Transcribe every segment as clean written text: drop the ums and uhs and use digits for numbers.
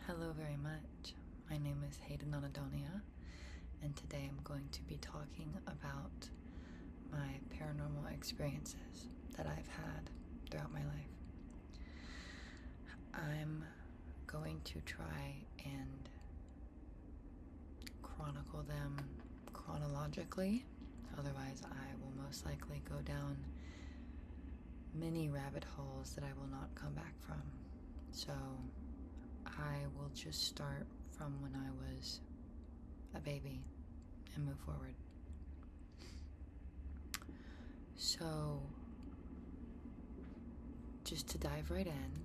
Hello very much. My name is Hayden Anadonia, and today I'm going to be talking about my paranormal experiences that I've had throughout my life. I'm going to try and chronicle them chronologically, otherwise I will most likely go down many rabbit holes that I will not come back from. So I will just start from when I was a baby and move forward. So, just to dive right in,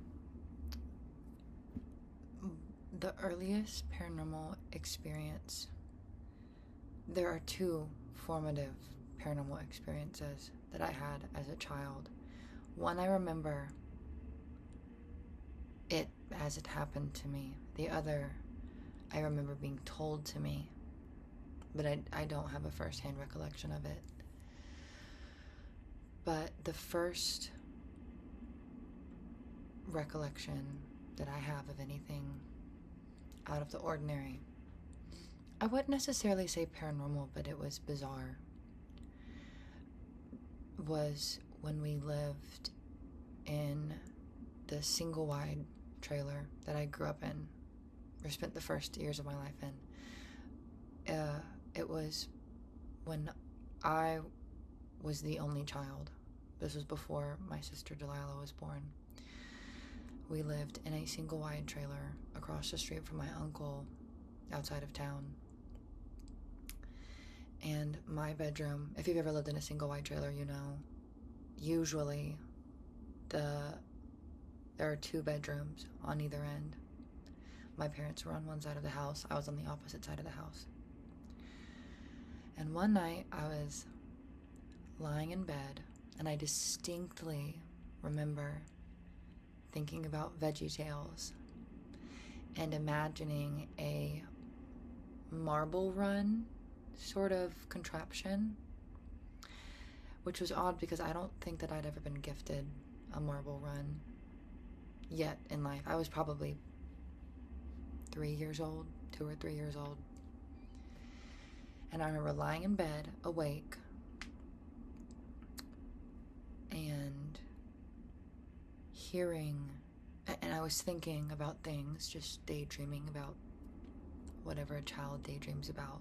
the earliest paranormal experience, there are two formative paranormal experiences that I had as a child. One, I remember it as it happened to me. The other, I remember being told to me, but I don't have a first-hand recollection of it. But the first recollection that I have of anything out of the ordinary, I wouldn't necessarily say paranormal, but it was bizarre, was when we lived in the single-wide trailer that I grew up in, or spent the first years of my life in. It was when I was the only child. This was before my sister Delilah was born. We lived in a single-wide trailer across the street from my uncle outside of town. And my bedroom, if you've ever lived in a single-wide trailer, you know, usually there are two bedrooms on either end. My parents were on one side of the house. I was on the opposite side of the house. And one night I was lying in bed, and I distinctly remember thinking about VeggieTales and imagining a marble run sort of contraption, which was odd because I don't think that I'd ever been gifted a marble run yet in life. I was probably 2 or 3 years old. And I remember lying in bed, awake, and hearing, and I was thinking about things, just daydreaming about whatever a child daydreams about.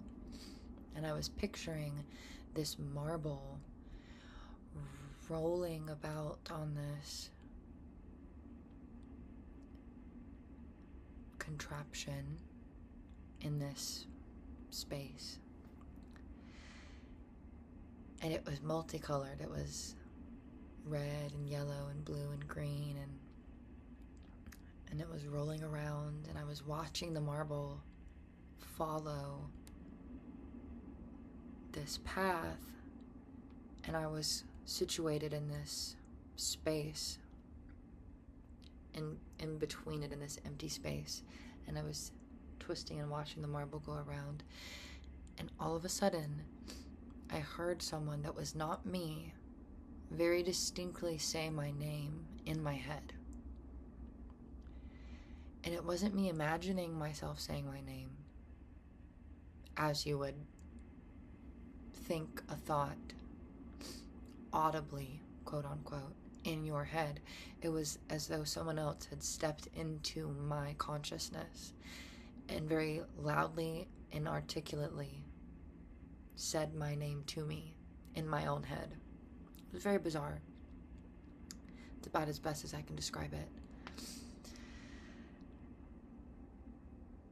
And I was picturing this marble rolling about on this contraption in this space. And it was multicolored. It was red and yellow and blue and green, and it was rolling around, and I was watching the marble follow this path, and I was situated in this space, in between it, in this empty space, and I was twisting and watching the marble go around, and all of a sudden I heard someone that was not me very distinctly say my name in my head. And it wasn't me imagining myself saying my name as you would think a thought audibly, quote unquote, in your head. It was as though someone else had stepped into my consciousness and very loudly and articulately said my name to me in my own head. It was very bizarre. It's about as best as I can describe it.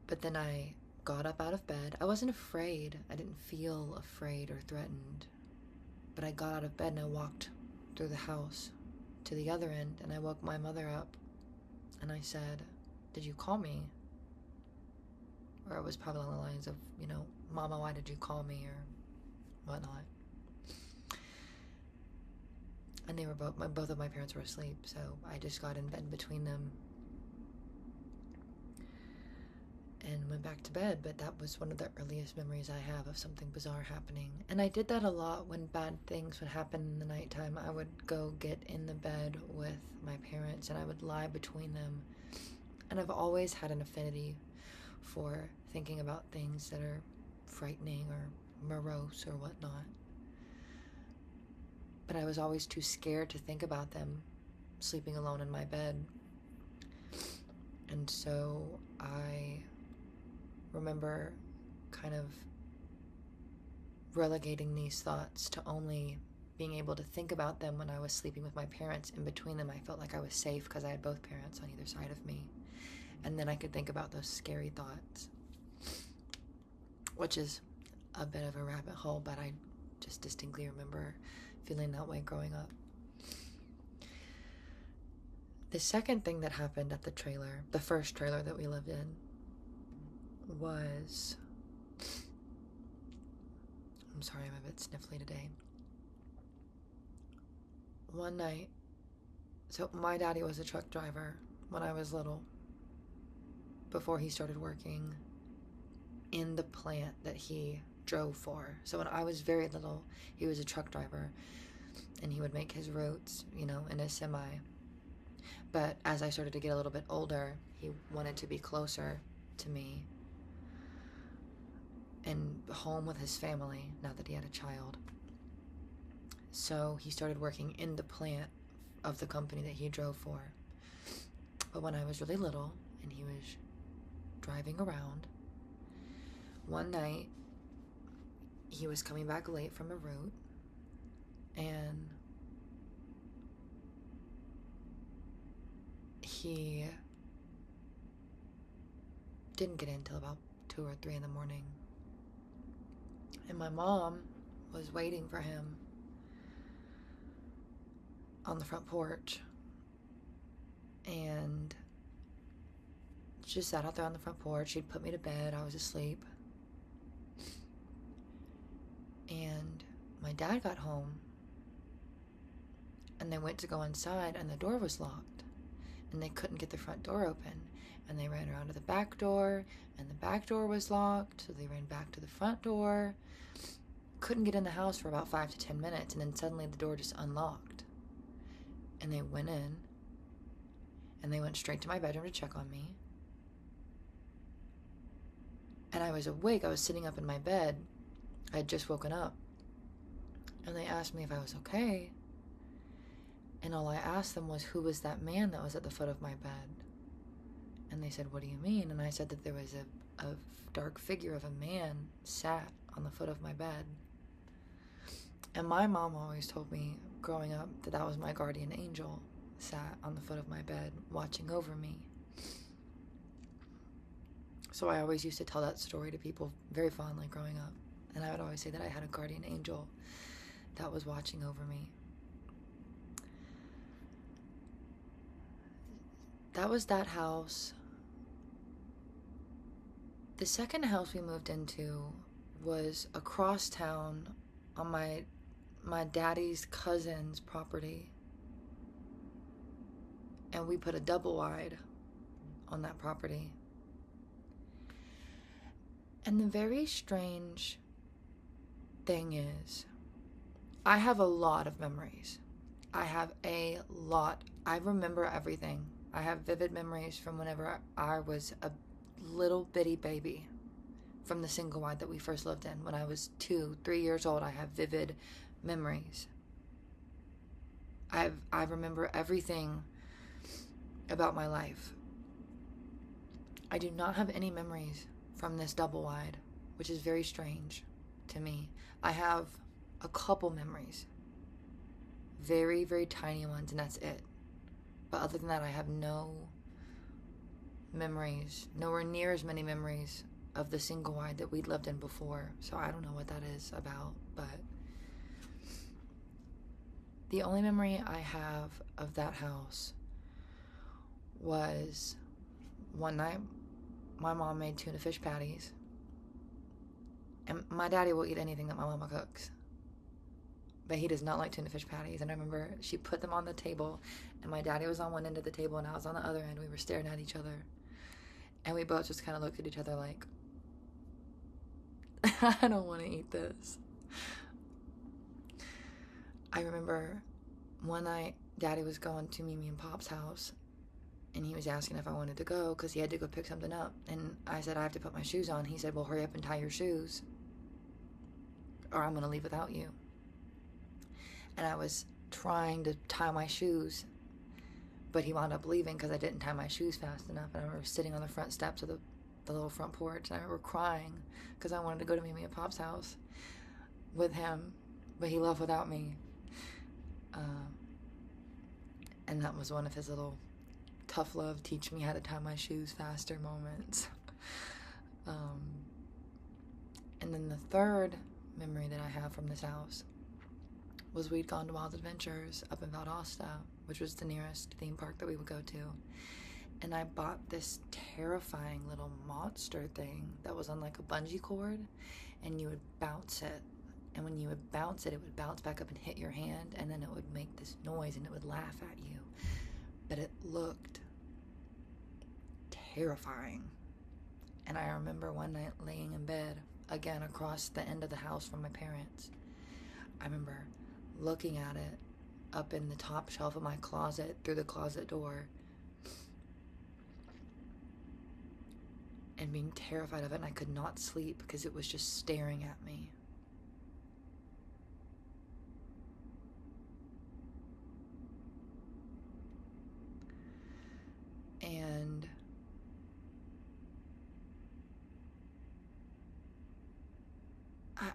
But then I got up out of bed. I wasn't afraid. I didn't feel afraid or threatened. But I got out of bed and I walked through the house to the other end, and I woke my mother up and I said, "Did you call me?" Or it was probably along the lines of, "Mama, why did you call me?" or whatnot. And they were both of my parents were asleep, so I just got in bed between them and went back to bed. But that was one of the earliest memories I have of something bizarre happening. And I did that a lot when bad things would happen in the nighttime. I would go get in the bed with my parents and I would lie between them And I've always had an affinity for thinking about things that are frightening or morose or whatnot. But I was always too scared to think about them sleeping alone in my bed. And so I remember kind of relegating these thoughts to only being able to think about them when I was sleeping with my parents. In between them, I felt like I was safe because I had both parents on either side of me. And then I could think about those scary thoughts, which is a bit of a rabbit hole, but I just distinctly remember feeling that way growing up. The second thing that happened at the trailer, the first trailer that we lived in, was... I'm sorry, I'm a bit sniffly today. One night, so my daddy was a truck driver when I was little, before he started working in the plant that he drove for. So when I was very little, he was a truck driver, and he would make his routes, in a semi. But as I started to get a little bit older, he wanted to be closer to me and home with his family, now that he had a child. So he started working in the plant of the company that he drove for. But when I was really little and he was driving around, one night he was coming back late from a route, and he didn't get in until about 2 or 3 in the morning. And my mom was waiting for him on the front porch, and just sat out there on the front porch. She'd put me to bed. I was asleep. And my dad got home, and they went to go inside, and the door was locked, and they couldn't get the front door open. And they ran around to the back door, and the back door was locked, so they ran back to the front door. Couldn't get in the house for about 5 to 10 minutes, and then suddenly the door just unlocked. And they went in, and they went straight to my bedroom to check on me. And I was awake. I was sitting up in my bed. I had just woken up. And they asked me if I was okay. And all I asked them was, who was that man that was at the foot of my bed? And they said, what do you mean? And I said that there was a dark figure of a man sat on the foot of my bed. And my mom always told me growing up that was my guardian angel, sat on the foot of my bed watching over me. So I always used to tell that story to people very fondly growing up. And I would always say that I had a guardian angel that was watching over me. That was that house. The second house we moved into was across town on my daddy's cousin's property. And we put a double wide on that property. And the very strange thing is, I have a lot of memories. I have a lot. I remember everything. I have vivid memories from whenever I was a little bitty baby, from the single wide that we first lived in. When I was 2, 3 years old, I have vivid memories. I remember everything about my life. I do not have any memories from this double wide, which is very strange to me. I have a couple memories, very, very tiny ones, and that's it. But other than that, I have no memories, nowhere near as many memories of the single wide that we'd lived in before. So I don't know what that is about, but the only memory I have of that house was one night my mom made tuna fish patties. And my daddy will eat anything that my mama cooks, but he does not like tuna fish patties. And I remember she put them on the table, and my daddy was on one end of the table and I was on the other end. We were staring at each other, and we both just kind of looked at each other like, I don't want to eat this. I remember one night daddy was going to Mimi and Pop's house, and he was asking if I wanted to go because he had to go pick something up. And I said, I have to put my shoes on. He said, well, hurry up and tie your shoes, or I'm going to leave without you. And I was trying to tie my shoes, but he wound up leaving because I didn't tie my shoes fast enough. And I remember sitting on the front steps of the little front porch, and I remember crying because I wanted to go to Mimi and Pop's house with him, but he left without me. And that was one of his little tough love, teach me how to tie my shoes faster moments. And then the third memory that I have from this house was we'd gone to Wild Adventures up in Valdosta, which was the nearest theme park that we would go to. And I bought this terrifying little monster thing that was on like a bungee cord, and you would bounce it. And when you would bounce it, it would bounce back up and hit your hand, and then it would make this noise and it would laugh at you. But it looked terrifying. And I remember one night laying in bed, again across the end of the house from my parents. I remember looking at it up in the top shelf of my closet through the closet door and being terrified of it, and I could not sleep because it was just staring at me. And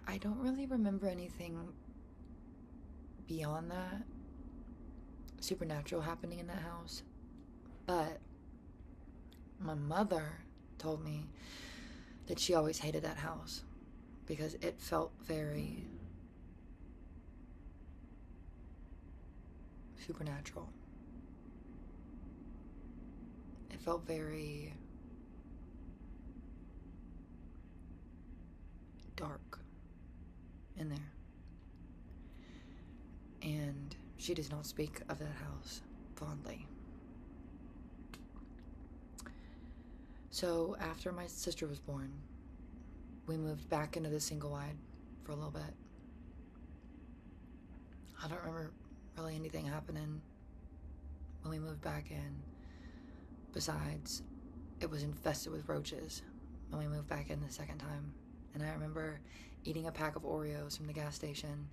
I don't really remember anything beyond that supernatural happening in that house, but my mother told me that she always hated that house because it felt very supernatural. It felt very dark in there. And she does not speak of that house fondly. So after my sister was born, we moved back into the single wide for a little bit. I don't remember really anything happening when we moved back in, besides it was infested with roaches when we moved back in the second time. And I remember eating a pack of Oreos from the gas station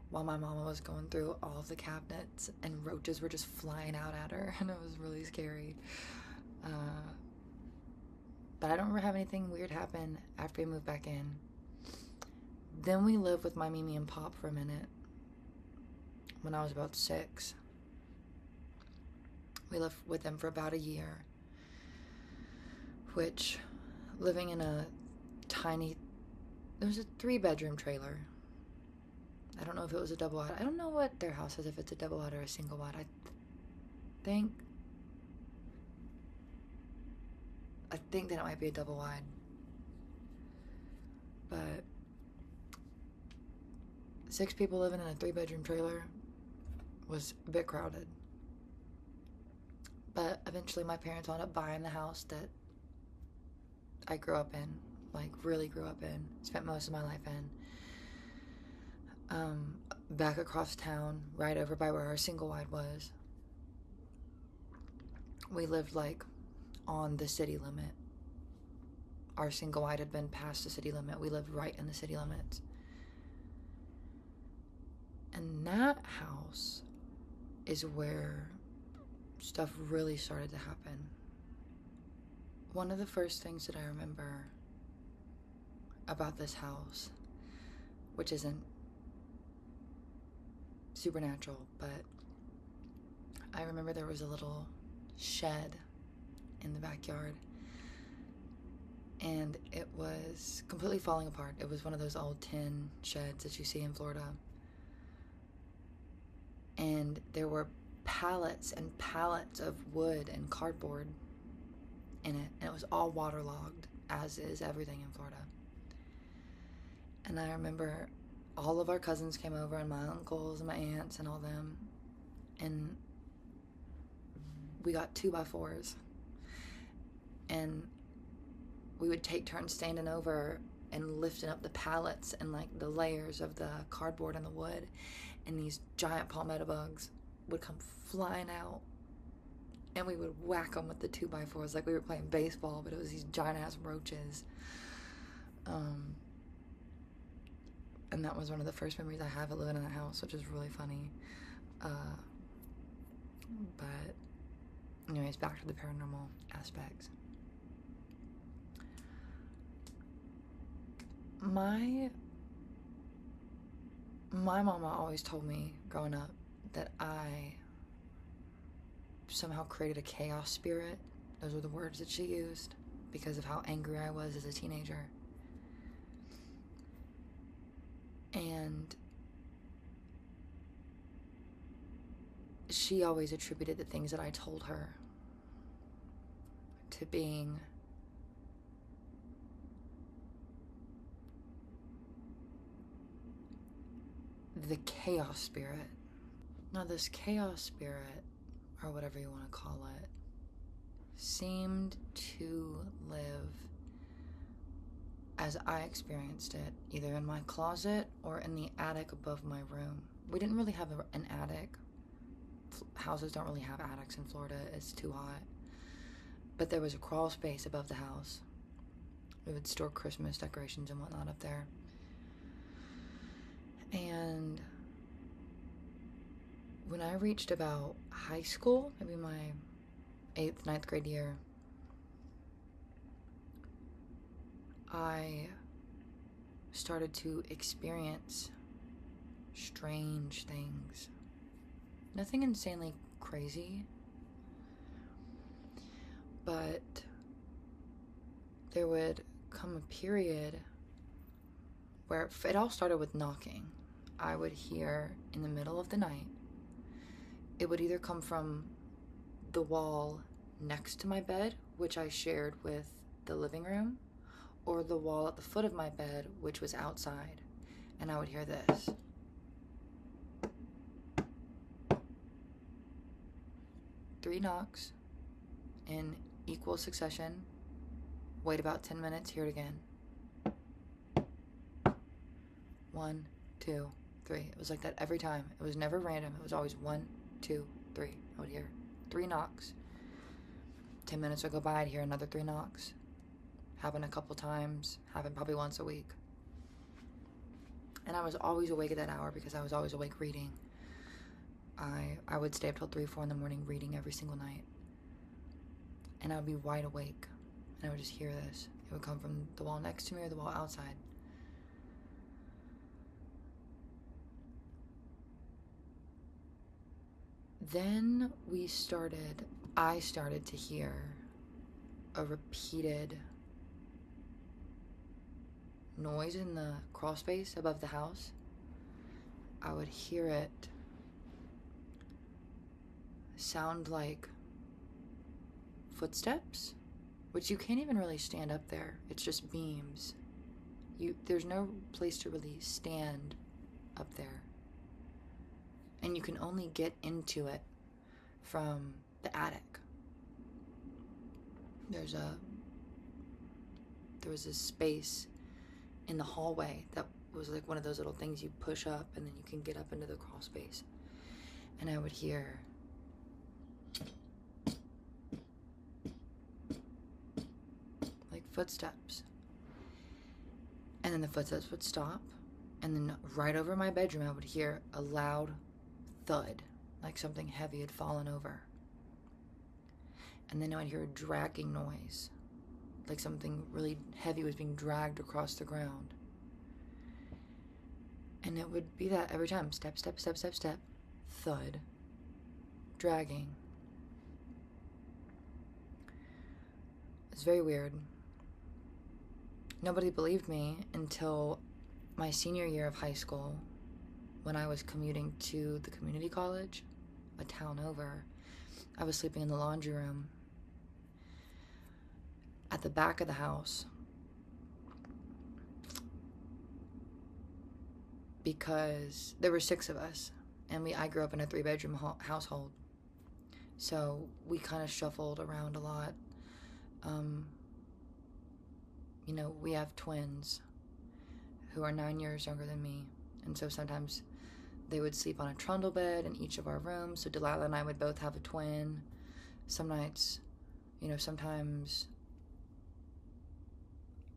while my mama was going through all of the cabinets, and roaches were just flying out at her, and it was really scary. But I don't remember having anything weird happen after we moved back in. Then we lived with my Mimi and Pop for a minute when I was about 6. We lived with them for about a year, which, living in a tiny, there was a 3-bedroom trailer. I don't know if it was a double wide. I don't know what their house is, if it's a double wide or a single wide. I think that it might be a double wide. But 6 people living in a 3-bedroom trailer was a bit crowded. But eventually my parents wound up buying the house that I grew up in, like really grew up in, spent most of my life in. Back across town, right over by where our single wide was. We lived like on the city limit. Our single wide had been past the city limit. We lived right in the city limits. And that house is where stuff really started to happen. One of the first things that I remember about this house, which isn't supernatural, but I remember there was a little shed in the backyard, and it was completely falling apart. It was one of those old tin sheds that you see in Florida, and there were pallets and pallets of wood and cardboard in it, and it was all waterlogged, as is everything in Florida. And I remember all of our cousins came over, and my uncles and my aunts and all them, and we got 2x4s, and we would take turns standing over and lifting up the pallets and like the layers of the cardboard and the wood, and these giant palmetto bugs would come flying out and we would whack them with the 2x4s like we were playing baseball, but it was these giant-ass roaches. And that was one of the first memories I have of living in that house, which is really funny. But anyways, back to the paranormal aspects. My mama always told me growing up that I somehow created a chaos spirit. Those were the words that she used because of how angry I was as a teenager. And she always attributed the things that I told her to being the chaos spirit. Now, this chaos spirit, or whatever you want to call it, seemed to live as I experienced it, either in my closet or in the attic above my room. We didn't really have an attic. Houses don't really have attics in Florida. It's too hot. But there was a crawl space above the house. We would store Christmas decorations and whatnot up there. And when I reached about high school, maybe my 8th, 9th grade year, I started to experience strange things. Nothing insanely crazy, but there would come a period where it all started with knocking. I would hear in the middle of the night. It would either come from the wall next to my bed, which I shared with the living room, or the wall at the foot of my bed, which was outside. And I would hear this. Three knocks in equal succession. Wait about 10 minutes, hear it again. 1, 2, 3. It was like that every time. It was never random. It was always 1, 2, 3. I would hear 3 knocks. 10 minutes would go by, I'd hear another 3 knocks. Happened a couple times. Happened probably once a week. And I was always awake at that hour because I was always awake reading. I would stay up till 3, 4 in the morning reading every single night. And I would be wide awake. And I would just hear this. It would come from the wall next to me or the wall outside. Then I started to hear a repeated noise in the crawl space above the house. I would hear it sound like footsteps, which you can't even really stand up there. It's just beams. There's no place to really stand up there. And you can only get into it from the attic. There was this space in the hallway that was like one of those little things you push up and then you can get up into the crawl space. And I would hear like footsteps. And then the footsteps would stop. And then right over my bedroom, I would hear a loud thud, like something heavy had fallen over. And then I'd hear a dragging noise, like something really heavy was being dragged across the ground. And it would be that every time. Step, step, step, step, step. Thud. Dragging. It's very weird. Nobody believed me until my senior year of high school, when I was commuting to the community college, a town over. I was sleeping in the laundry room at the back of the house because there were 6 of us, and I grew up in a 3-bedroom household, so we kind of shuffled around a lot. We have twins who are 9 years younger than me, and so sometimes they would sleep on a trundle bed in each of our rooms. So Delilah and I would both have a twin. some nights, sometimes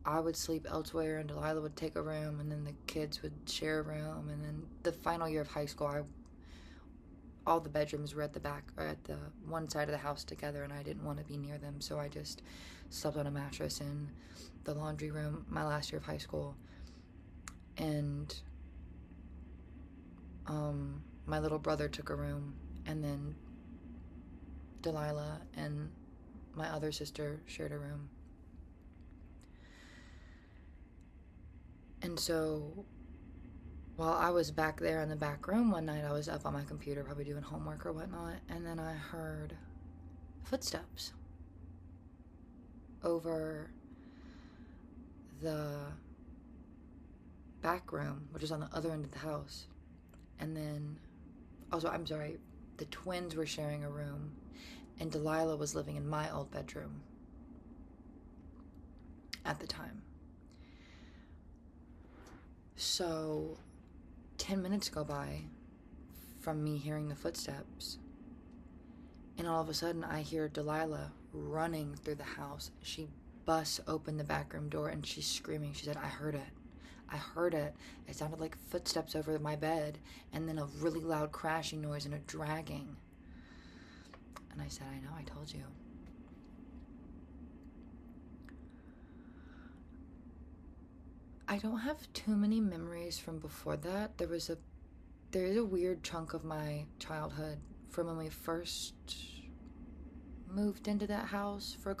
I would sleep elsewhere and Delilah would take a room, and then the kids would share a room. And then the final year of high school, all the bedrooms were at the back, or at the one side of the house together, and I didn't want to be near them, so I just slept on a mattress in the laundry room my last year of high school. And my little brother took a room, and then Delilah and my other sister shared a room. And so while I was back there in the back room one night, I was up on my computer probably doing homework or whatnot, and then I heard footsteps over the back room, which is on the other end of the house. And then, also, I'm sorry, the twins were sharing a room, and Delilah was living in my old bedroom at the time. So 10 minutes go by from me hearing the footsteps, and all of a sudden I hear Delilah running through the house. She busts open the back room door and she's screaming. She said, I heard it. I heard it. It sounded like footsteps over my bed, and then a really loud crashing noise and a dragging. And I said, I know, I told you. I don't have too many memories from before that. There is a weird chunk of my childhood from when we first moved into that house for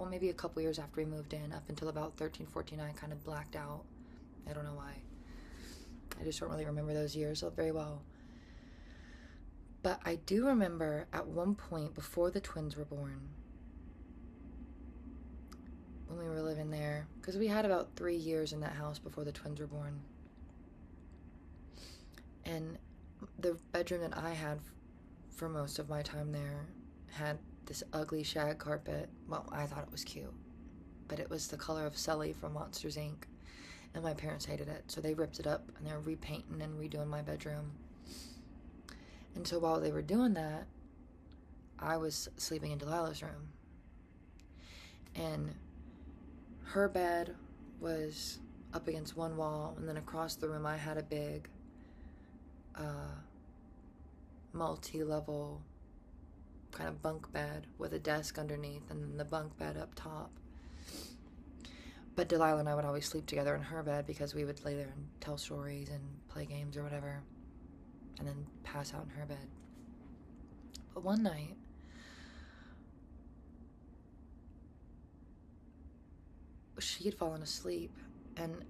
maybe a couple years after we moved in, up until about 13, 14, I kind of blacked out. I don't know why. I just don't really remember those years very well. But I do remember at one point before the twins were born, when we were living there, because we had about 3 years in that house before the twins were born. And the bedroom that I had for most of my time there had this ugly shag carpet. Well, I thought it was cute, but it was the color of Sully from Monsters, Inc. And my parents hated it, so they ripped it up and they were repainting and redoing my bedroom. And so while they were doing that, I was sleeping in Delilah's room. And her bed was up against one wall, and then across the room I had a big multi-level kind of bunk bed with a desk underneath, and then the bunk bed up top. But Delilah and I would always sleep together in her bed because we would lay there and tell stories and play games or whatever, and then pass out in her bed. But one night, she had fallen asleep, and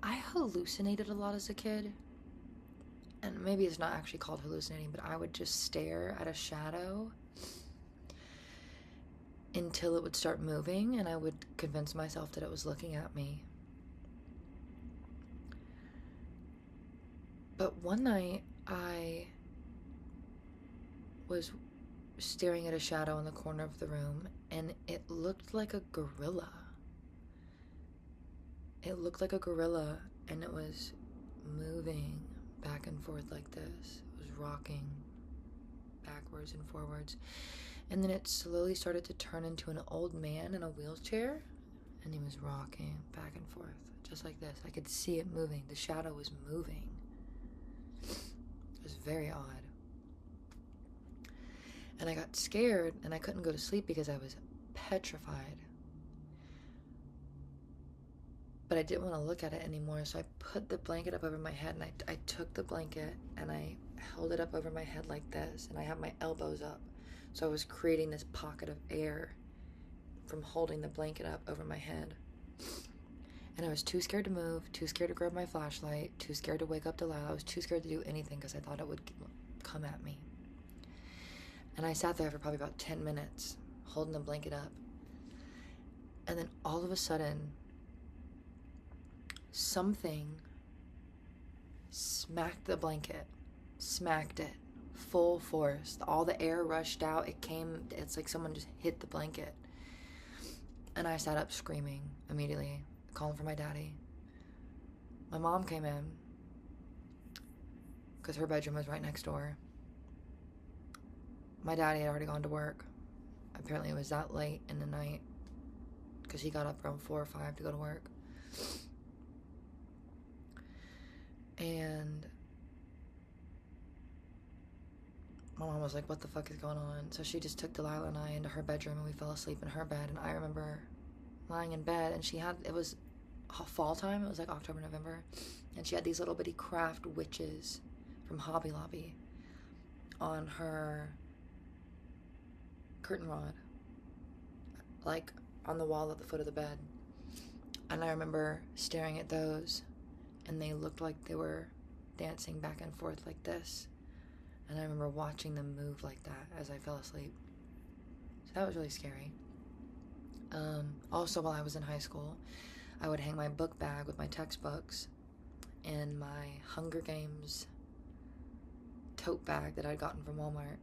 I hallucinated a lot as a kid. And maybe it's not actually called hallucinating, but I would just stare at a shadow until it would start moving, and I would convince myself that it was looking at me. But one night, I was staring at a shadow in the corner of the room, and it looked like a gorilla. It looked like a gorilla, and it was moving back and forth like this. It was rocking backwards and forwards. And then it slowly started to turn into an old man in a wheelchair, and he was rocking back and forth, just like this. I could see it moving. The shadow was moving. It was very odd. And I got scared, and I couldn't go to sleep because I was petrified. But I didn't want to look at it anymore, so I put the blanket up over my head, and I took the blanket, and I held it up over my head like this, and I had my elbows up. So I was creating this pocket of air from holding the blanket up over my head. And I was too scared to move, too scared to grab my flashlight, too scared to wake up Delilah. I was too scared to do anything because I thought it would come at me. And I sat there for probably about 10 minutes, holding the blanket up. And then all of a sudden, something smacked the blanket, smacked it, full force. All the air rushed out. It's like someone just hit the blanket. And I sat up screaming immediately, calling for my daddy. My mom came in because her bedroom was right next door. My daddy had already gone to work. Apparently it was that late in the night because he got up around 4 or 5 to go to work. And my mom was like, what the fuck is going on? So she just took Delilah and I into her bedroom, and we fell asleep in her bed. And I remember lying in bed, and it was fall time. It was like October, November. And she had these little bitty craft witches from Hobby Lobby on her curtain rod, like on the wall at the foot of the bed. And I remember staring at those, and they looked like they were dancing back and forth like this. And I remember watching them move like that as I fell asleep. So that was really scary. Also, while I was in high school, I would hang my book bag with my textbooks and my Hunger Games tote bag that I'd gotten from Walmart.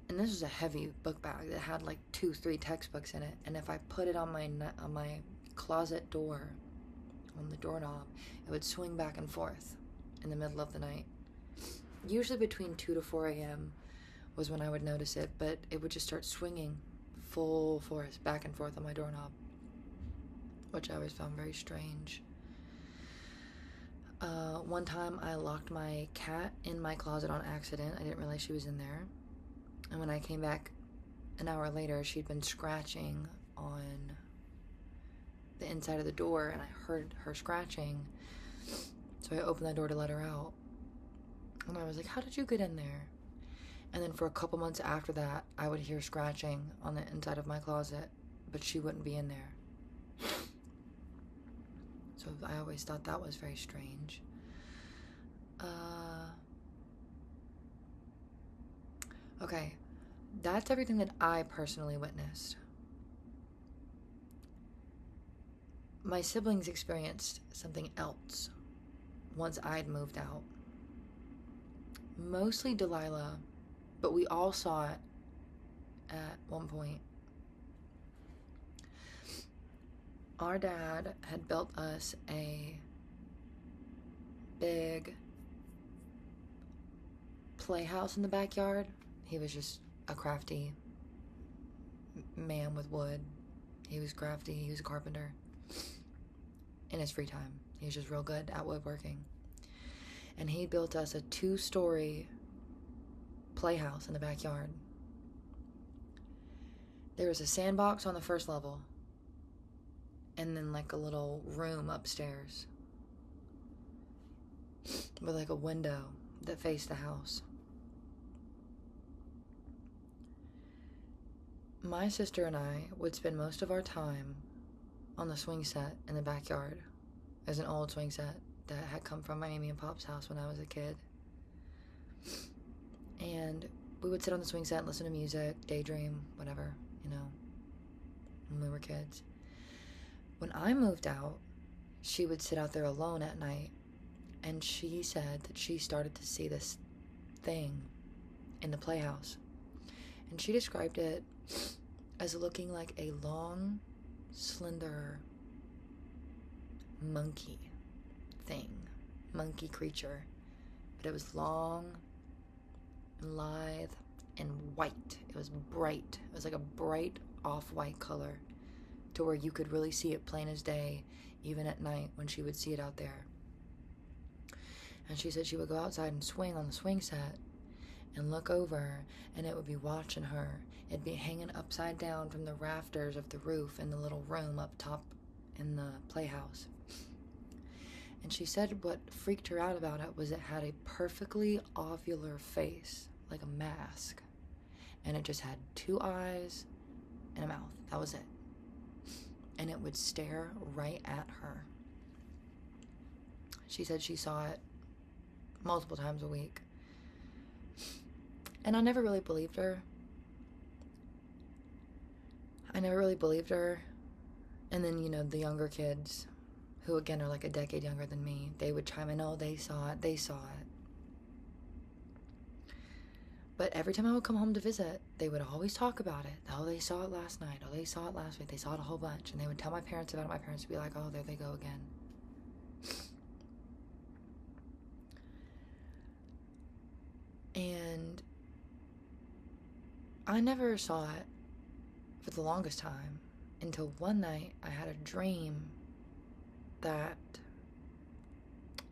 And this was a heavy book bag that had like 2-3 textbooks in it. And if I put it on my closet door, on the doorknob, it would swing back and forth in the middle of the night. Usually between 2 to 4 a.m. was when I would notice it, but it would just start swinging full force back and forth on my doorknob, which I always found very strange. One time I locked my cat in my closet on accident. I didn't realize she was in there. And when I came back an hour later, she'd been scratching on the inside of the door, and I heard her scratching. So I opened the door to let her out. And I was like, how did you get in there? And then for a couple months after that, I would hear scratching on the inside of my closet, but she wouldn't be in there. So I always thought that was very strange. Okay, that's everything that I personally witnessed. My siblings experienced something else once I'd moved out. Mostly Delilah, but we all saw it at one point. Our dad had built us a big playhouse in the backyard. He was just a crafty man with wood. He was crafty. He was a carpenter. In his free time, he was just real good at woodworking. And he built us a 2-story playhouse in the backyard. There was a sandbox on the first level, and then like a little room upstairs with like a window that faced the house. My sister and I would spend most of our time on the swing set in the backyard. There's an old swing set that had come from my Amy and Pop's house when I was a kid. And we would sit on the swing set and listen to music, daydream, whatever, when we were kids. When I moved out, she would sit out there alone at night, and she said that she started to see this thing in the playhouse. And she described it as looking like a long, slender monkey creature. But it was long and lithe and white. It was bright. It was like a bright off-white color to where you could really see it plain as day, even at night when she would see it out there. And she said she would go outside and swing on the swing set and look over, and it would be watching her. It'd be hanging upside down from the rafters of the roof in the little room up top in the playhouse. And she said what freaked her out about it was it had a perfectly ovular face, like a mask. And it just had 2 eyes and a mouth. That was it. And it would stare right at her. She said she saw it multiple times a week. And I never really believed her. And then, the younger kids, who again are like a decade younger than me, they would chime in, oh, they saw it. But every time I would come home to visit, they would always talk about it. Oh, they saw it last night. Oh, they saw it last week. They saw it a whole bunch. And they would tell my parents about it. My parents would be like, oh, there they go again. And I never saw it. for the longest time, until one night I had a dream that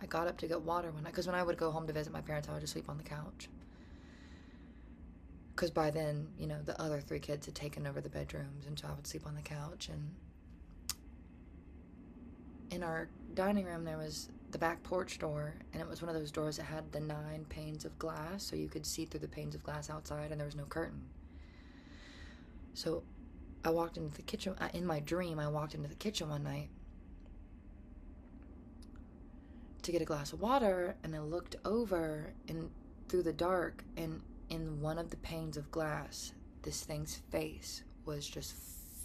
I got up to get water one night, because when I would go home to visit my parents, I would just sleep on the couch. Because by then, you know, the other 3 kids had taken over the bedrooms, and so I would sleep on the couch. And in our dining room, there was the back porch door, and it was one of those doors that had the 9 panes of glass, so you could see through the panes of glass outside, and there was no curtain. So I walked into the kitchen. In my dream, I walked into the kitchen one night to get a glass of water, and I looked over and through the dark, and in one of the panes of glass, this thing's face was just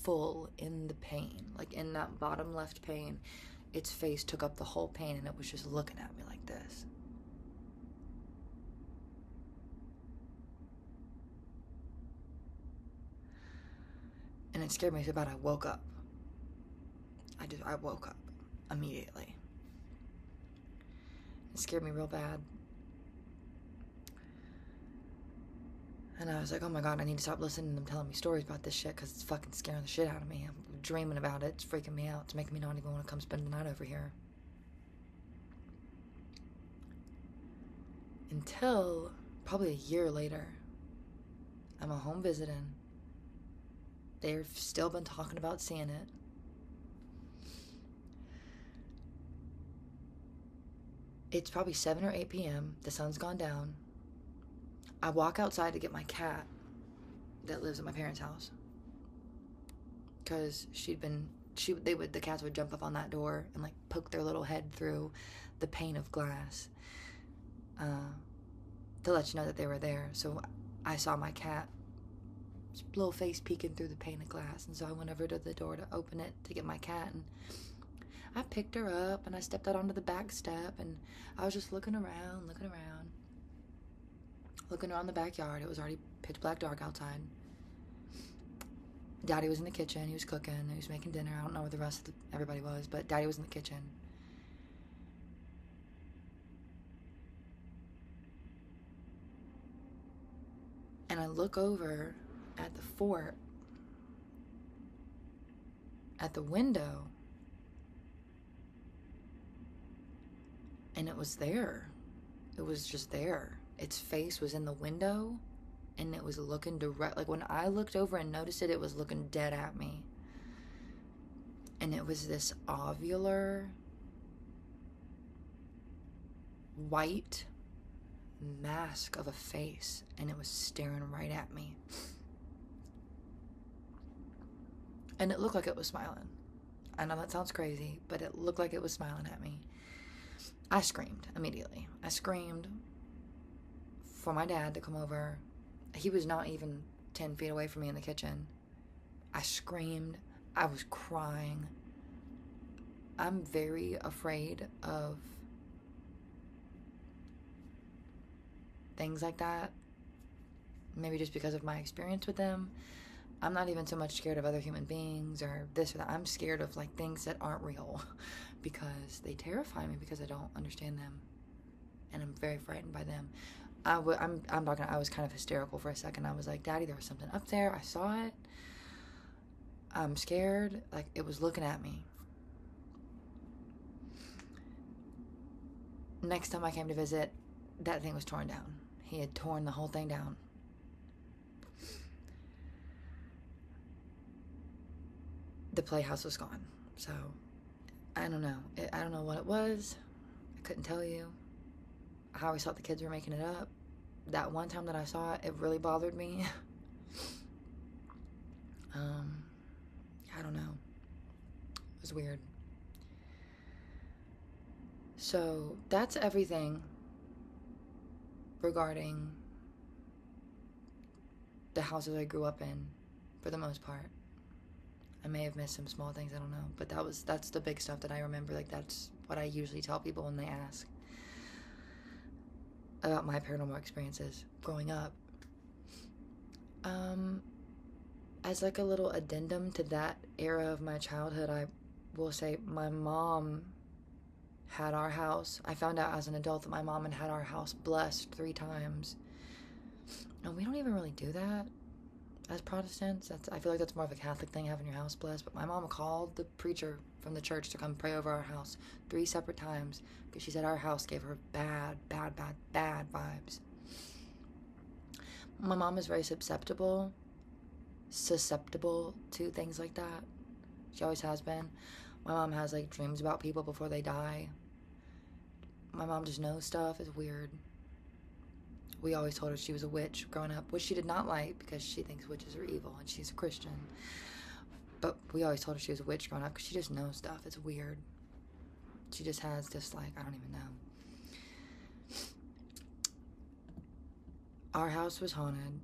full in the pane. Like in that bottom left pane, its face took up the whole pane, and it was just looking at me like this. And it scared me so bad I woke up. I woke up immediately. It scared me real bad. And I was like, oh my God, I need to stop listening to them telling me stories about this shit, because it's fucking scaring the shit out of me. I'm dreaming about it. It's freaking me out. It's making me not even want to come spend the night over here. Until probably a year later, I'm at home visiting. They've still been talking about seeing it. It's probably 7 or 8 p.m. The sun's gone down. I walk outside to get my cat that lives at my parents' house. Because the cats would jump up on that door and like poke their little head through the pane of glass to let you know that they were there. So I saw my cat, little face peeking through the pane of glass, and so I went over to the door to open it to get my cat, and I picked her up and I stepped out onto the back step, and I was just looking around the backyard. It was already pitch black dark outside. Daddy was in the kitchen. He was cooking. He was making dinner. I don't know where the rest of everybody was, but Daddy was in the kitchen. And I look over at the fort, at the window, and it was there. It was just there. Its face was in the window, and it was looking direct. Like when I looked over and noticed it, it was looking dead at me. And it was this ovular, white mask of a face, and it was staring right at me. And it looked like it was smiling. I know that sounds crazy, but it looked like it was smiling at me. I screamed immediately. I screamed for my dad to come over. He was not even 10 feet away from me in the kitchen. I screamed. I was crying. I'm very afraid of things like that. Maybe just because of my experience with them. I'm not even so much scared of other human beings or this or that. I'm scared of like things that aren't real because they terrify me because I don't understand them. And I'm very frightened by them. I'm not gonna, I was kind of hysterical for a second. I was like, Daddy, there was something up there. I saw it. I'm scared. Like it was looking at me. Next time I came to visit, that thing was torn down. He had torn the whole thing down. The playhouse was gone. So, I don't know. I don't know what it was. I couldn't tell you. I always thought the kids were making it up. That one time that I saw it, it really bothered me. I don't know. It was weird. So, that's everything regarding the houses I grew up in, for the most part. I may have missed some small things, I don't know. But that's the big stuff that I remember. Like, that's what I usually tell people when they ask about my paranormal experiences growing up. As like a little addendum to that era of my childhood, I will say my mom had our house. I found out as an adult that my mom had our house blessed 3 times. And we don't even really do that. as Protestants. I feel like that's more of a Catholic thing, having your house blessed. But my mom called the preacher from the church to come pray over our house 3 separate times because she said our house gave her bad vibes. My mom is very susceptible to things like that. She always has been. My mom has like dreams about people before they die. My mom just knows stuff. It's weird. We always told her she was a witch growing up, which she did not like because she thinks witches are evil and she's a Christian. But we always told her she was a witch growing up because she just knows stuff. It's weird. She just has this, like, I don't even know. Our house was haunted.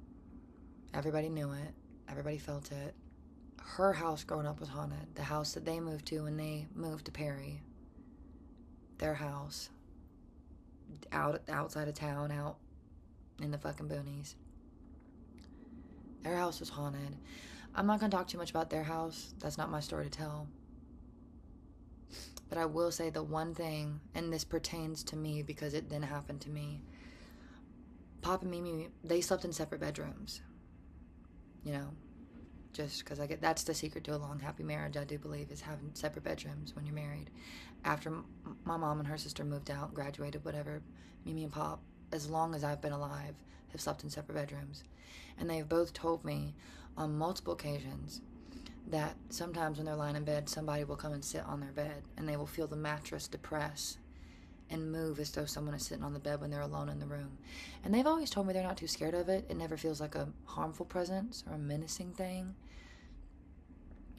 Everybody knew it. Everybody felt it. Her house growing up was haunted. The house that they moved to when they moved to Perry. Their house. Outside of town, out in the fucking boonies. Their house was haunted. I'm not going to talk too much about their house. That's not my story to tell. But I will say the one thing, and this pertains to me because it then happened to me. Pop and Mimi, they slept in separate bedrooms. You know, just because that's the secret to a long, happy marriage, I do believe, is having separate bedrooms when you're married. After my mom and her sister moved out, graduated, whatever, Mimi and Pop, as long as I've been alive, have slept in separate bedrooms. And they've both told me on multiple occasions that sometimes when they're lying in bed, somebody will come and sit on their bed, and they will feel the mattress depress and move as though someone is sitting on the bed when they're alone in the room. And they've always told me they're not too scared of it. It never feels like a harmful presence or a menacing thing.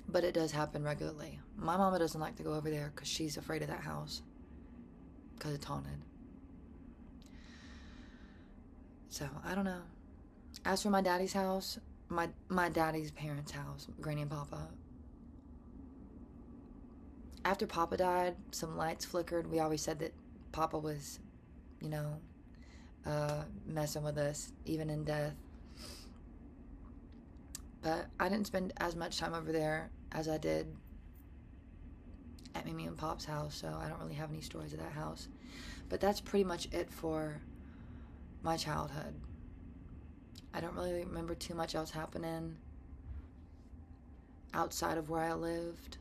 But it does happen regularly. My mama doesn't like to go over there because she's afraid of that house. Because it's haunted. So, I don't know. As for my daddy's house, my daddy's parents' house, Granny and Papa. After Papa died, some lights flickered. We always said that Papa was, you know, messing with us, even in death. But I didn't spend as much time over there as I did at Mimi and Pop's house, so I don't really have any stories of that house. But that's pretty much it for my childhood. I don't really remember too much else happening outside of where I lived.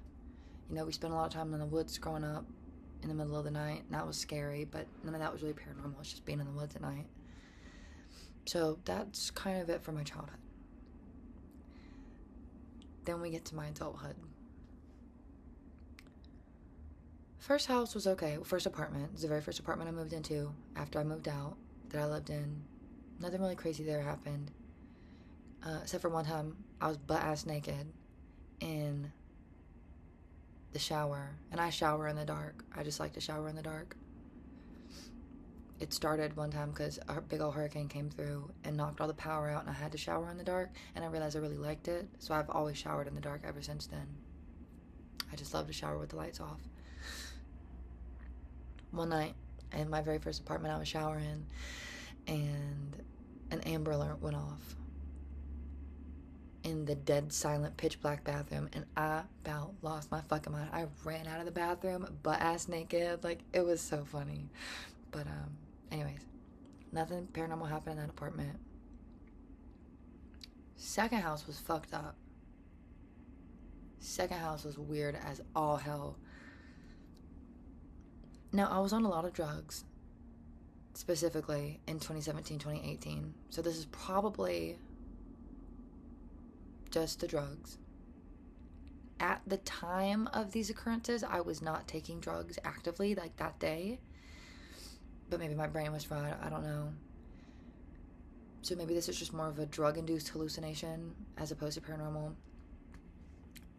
You know, we spent a lot of time in the woods growing up in the middle of the night, and that was scary, but none of that was really paranormal. It's just being in the woods at night. So that's kind of it for my childhood. Then we get to my adulthood. First house was okay. First apartment. It was the very first apartment I moved into after I moved out that I lived in. Nothing really crazy there happened. Except for one time, I was butt-ass naked in the shower. And I shower in the dark. I just like to shower in the dark. It started one time because a big old hurricane came through and knocked all the power out, and I had to shower in the dark, and I realized I really liked it, so I've always showered in the dark ever since then. I just love to shower with the lights off. One night, in my very first apartment, I was showering, and an Amber Alert went off in the dead silent pitch black bathroom, and I about lost my fucking mind. I ran out of the bathroom butt-ass naked. Like, it was so funny. But anyways, nothing paranormal happened in that apartment. Second house was fucked up. Second house was weird as all hell. Now, I was on a lot of drugs, specifically in 2017, 2018. So this is probably just the drugs. At the time of these occurrences, I was not taking drugs actively, like that day. But maybe my brain was fried, I don't know. So maybe this is just more of a drug-induced hallucination as opposed to paranormal.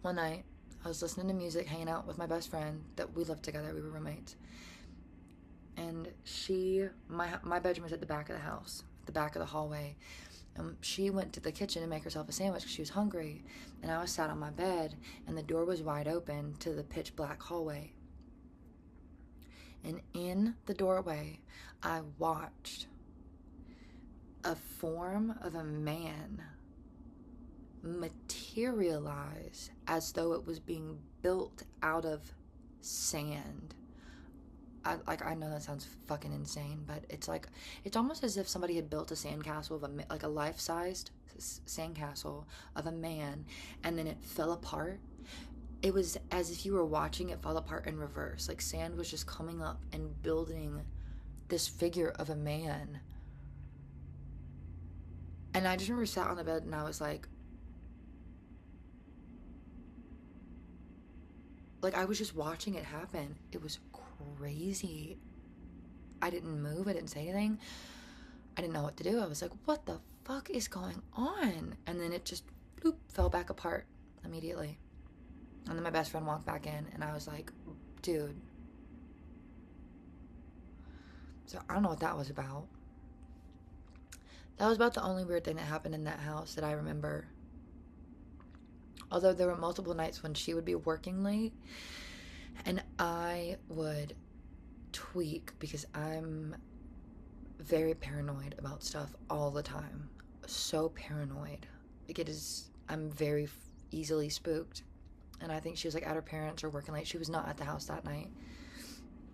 One night, I was listening to music, hanging out with my best friend that we lived together, we were roommates. And my bedroom was at the back of the house, the back of the hallway. She went to the kitchen to make herself a sandwich because she was hungry. And I was sat on my bed, and the door was wide open to the pitch black hallway. And in the doorway, I watched a form of a man materialize as though it was being built out of sand. I know that sounds fucking insane, but it's like, it's almost as if somebody had built a sandcastle of like a life-sized sandcastle of a man, and then it fell apart. It was as if you were watching it fall apart in reverse. Like sand was just coming up and building this figure of a man. And I just remember sat on the bed and I was like I was just watching it happen. It was crazy. I didn't move. I didn't say anything. I didn't know what to do. I was like, what the fuck is going on? And then it just bloop, fell back apart immediately. And then my best friend walked back in and I was like, dude. So I don't know what that was about. That was about the only weird thing that happened in that house that I remember. Although there were multiple nights when she would be working late and I would tweak because I'm very paranoid about stuff all the time. So paranoid. Like I'm very easily spooked. And I think she was like at her parents or working late. She was not at the house that night.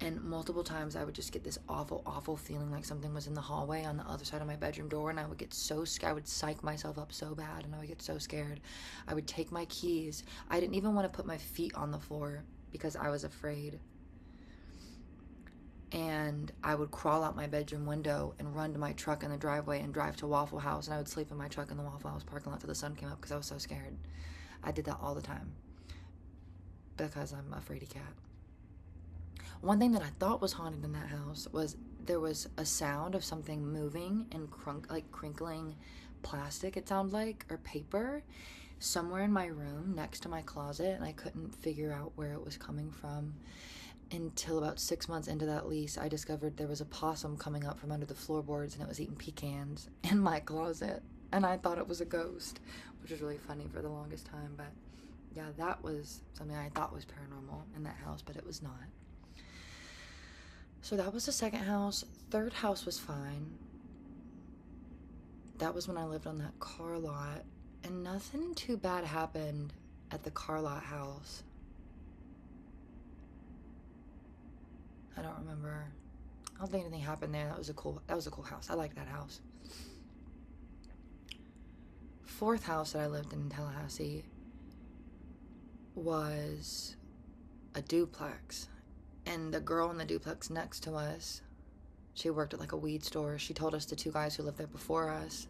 And multiple times I would just get this awful, awful feeling like something was in the hallway on the other side of my bedroom door, and I would get so scared. I would psych myself up so bad, and I would get so scared. I would take my keys. I didn't even want to put my feet on the floor because I was afraid. And I would crawl out my bedroom window and run to my truck in the driveway and drive to Waffle House, and I would sleep in my truck in the Waffle House parking lot till the sun came up because I was so scared. I did that all the time because I'm a fraidy cat. One thing that I thought was haunted in that house was there was a sound of something moving and crinkling plastic, it sounded like, or paper, somewhere in my room next to my closet, and I couldn't figure out where it was coming from until about 6 months into that lease. I discovered there was a possum coming up from under the floorboards, and it was eating pecans in my closet, and I thought it was a ghost, which was really funny for the longest time. But yeah, that was something I thought was paranormal in that house, but it was not. So that was the second house. Third house was fine. That was when I lived on that car lot. And nothing too bad happened at the car lot house. I don't remember. I don't think anything happened there. That was a cool house. I liked that house. Fourth house that I lived in Tallahassee was a duplex. And the girl in the duplex next to us, she worked at like a weed store. She told us the two guys who lived there before us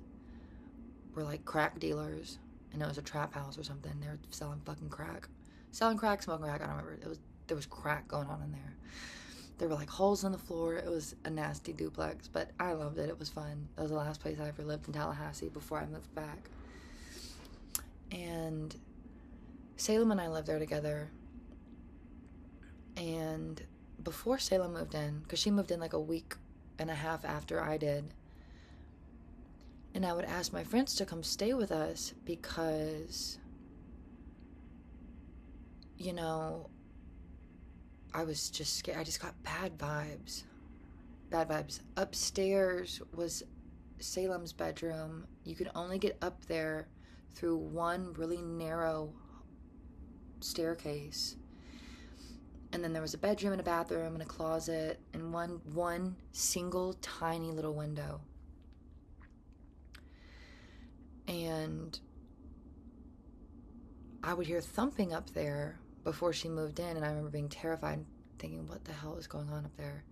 were like crack dealers, and it was a trap house or something. They were selling fucking crack. Smoking crack, I don't remember. There was crack going on in there. There were like holes in the floor. It was a nasty duplex, but I loved it. It was fun. That was the last place I ever lived in Tallahassee before I moved back. And Salem and I lived there together. And before Salem moved in, because she moved in like a week and a half after I did, and I would ask my friends to come stay with us because, you know, I was just scared. I just got bad vibes. Upstairs was Salem's bedroom. You could only get up there through one really narrow staircase. And then there was a bedroom and a bathroom and a closet and one single tiny little window. And I would hear thumping up there before she moved in, and I remember being terrified, thinking, what the hell is going on up there?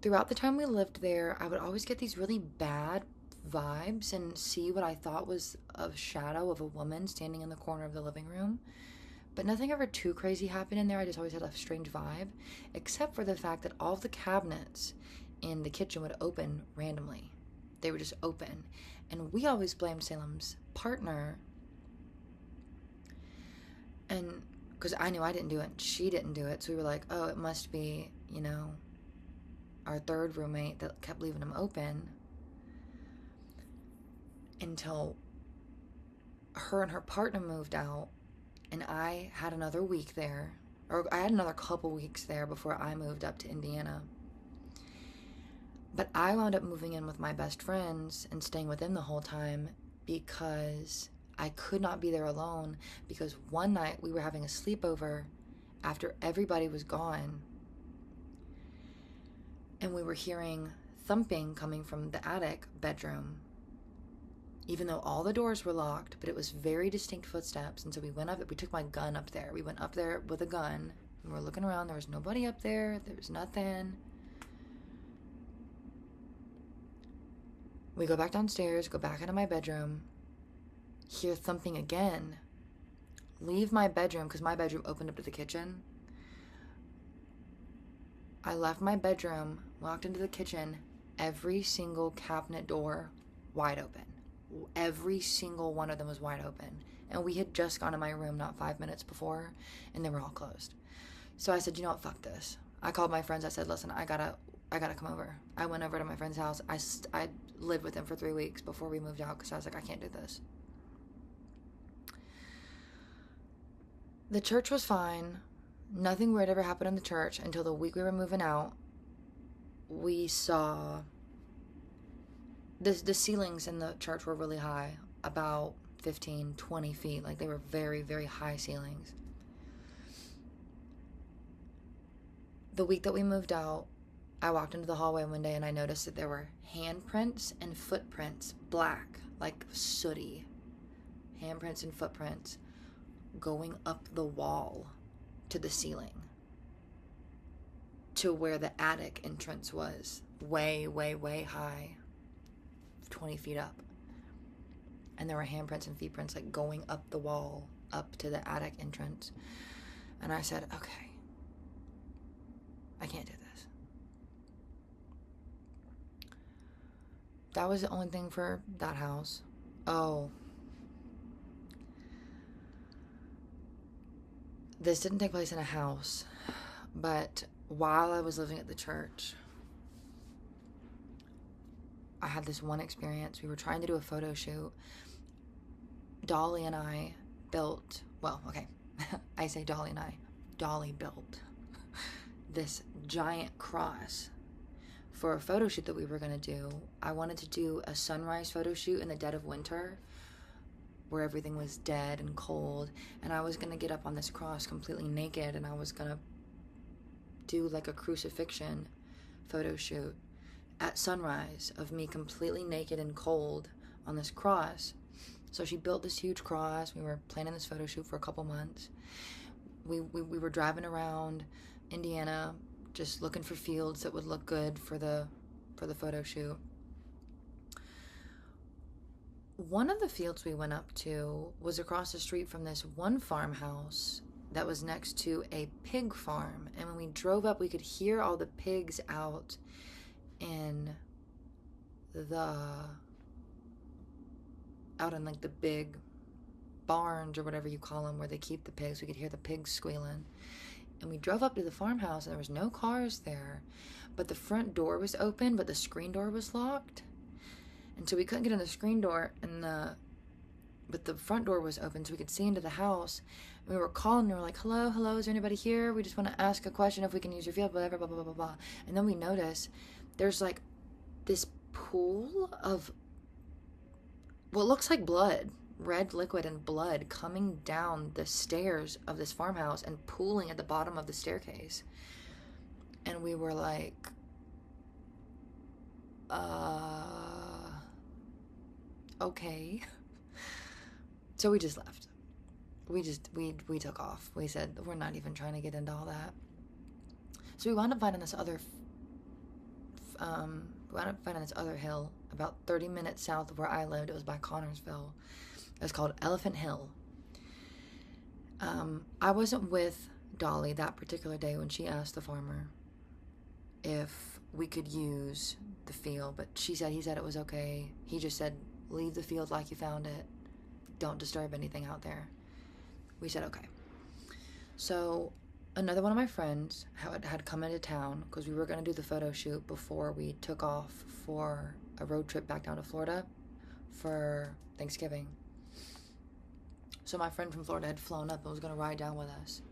Throughout the time we lived there, I would always get these really bad vibes and see what I thought was a shadow of a woman standing in the corner of the living room. But nothing ever too crazy happened in there. I just always had a strange vibe, except for the fact that all of the cabinets in the kitchen would open randomly. They would just open. And we always blamed Salem's partner. And because I knew I didn't do it, she didn't do it. So we were like, oh, it must be, you know, our third roommate that kept leaving them open. Until her and her partner moved out. And I had another week there, or I had another couple weeks there before I moved up to Indiana. But I wound up moving in with my best friends and staying with them the whole time because I could not be there alone, because one night we were having a sleepover after everybody was gone. And we were hearing thumping coming from the attic bedroom, even though all the doors were locked, but it was very distinct footsteps. And so we went up, we took my gun up there. We went up there with a gun, and we're looking around. There was nobody up there. There was nothing. We go back downstairs, go back into my bedroom, hear thumping again. Leave my bedroom, because my bedroom opened up to the kitchen. I left my bedroom, walked into the kitchen, every single cabinet door wide open. Every single one of them was wide open. And we had just gone to my room not 5 minutes before, and they were all closed. So I said, you know what, fuck this. I called my friends. I said, listen, I gotta come over. I went over to my friend's house. I lived with him for 3 weeks before we moved out, because I was like, I can't do this. The church was fine. Nothing weird ever happened in the church until the week we were moving out. We saw the ceilings in the church were really high, about 15, 20 feet. Like, they were very, very high ceilings. The week that we moved out, I walked into the hallway one day and I noticed that there were handprints and footprints, black, like sooty handprints and footprints going up the wall to the ceiling, to where the attic entrance was, way, way, way high, 20 feet up. And there were handprints and feetprints like going up the wall, up to the attic entrance. And I said, okay, I can't do this. That was the only thing for that house. Oh, this didn't take place in a house, but while I was living at the church, I had this one experience. We were trying to do a photo shoot. Dolly and I built, well, okay, I say Dolly and I, Dolly built this giant cross for a photo shoot that we were going to do. I wanted to do a sunrise photo shoot in the dead of winter, where everything was dead and cold, and I was going to get up on this cross completely naked, and I was going to do like a crucifixion photo shoot at sunrise of me completely naked and cold on this cross. So she built this huge cross. We were planning this photo shoot for a couple months. We were driving around Indiana just looking for fields that would look good for the photo shoot. One of the fields we went up to was across the street from this one farmhouse that was next to a pig farm. And when we drove up, we could hear all the pigs out in like the big barns or whatever you call them, where they keep the pigs. We could hear the pigs squealing. And we drove up to the farmhouse, and there was no cars there, but the front door was open, but the screen door was locked. And so we couldn't get in the screen door, but the front door was open, so we could see into the house. And we were calling, and we were like, hello, is there anybody here? We just want to ask a question if we can use your field, whatever, blah, blah, blah, blah, blah. And then we notice there's like this pool of what looks like blood, red liquid and blood coming down the stairs of this farmhouse and pooling at the bottom of the staircase. And we were like, okay. So we just left. We took off. We said, we're not even trying to get into all that. So we wound up finding this other hill about 30 minutes south of where I lived. It was by Connorsville. It was called Elephant Hill. I wasn't with Dolly that particular day when she asked the farmer if we could use the field, but he said it was okay. He just said, leave the field like you found it. Don't disturb anything out there. We said okay. So another one of my friends had come into town because we were going to do the photo shoot before we took off for a road trip back down to Florida for Thanksgiving. So my friend from Florida had flown up and was going to ride down with us.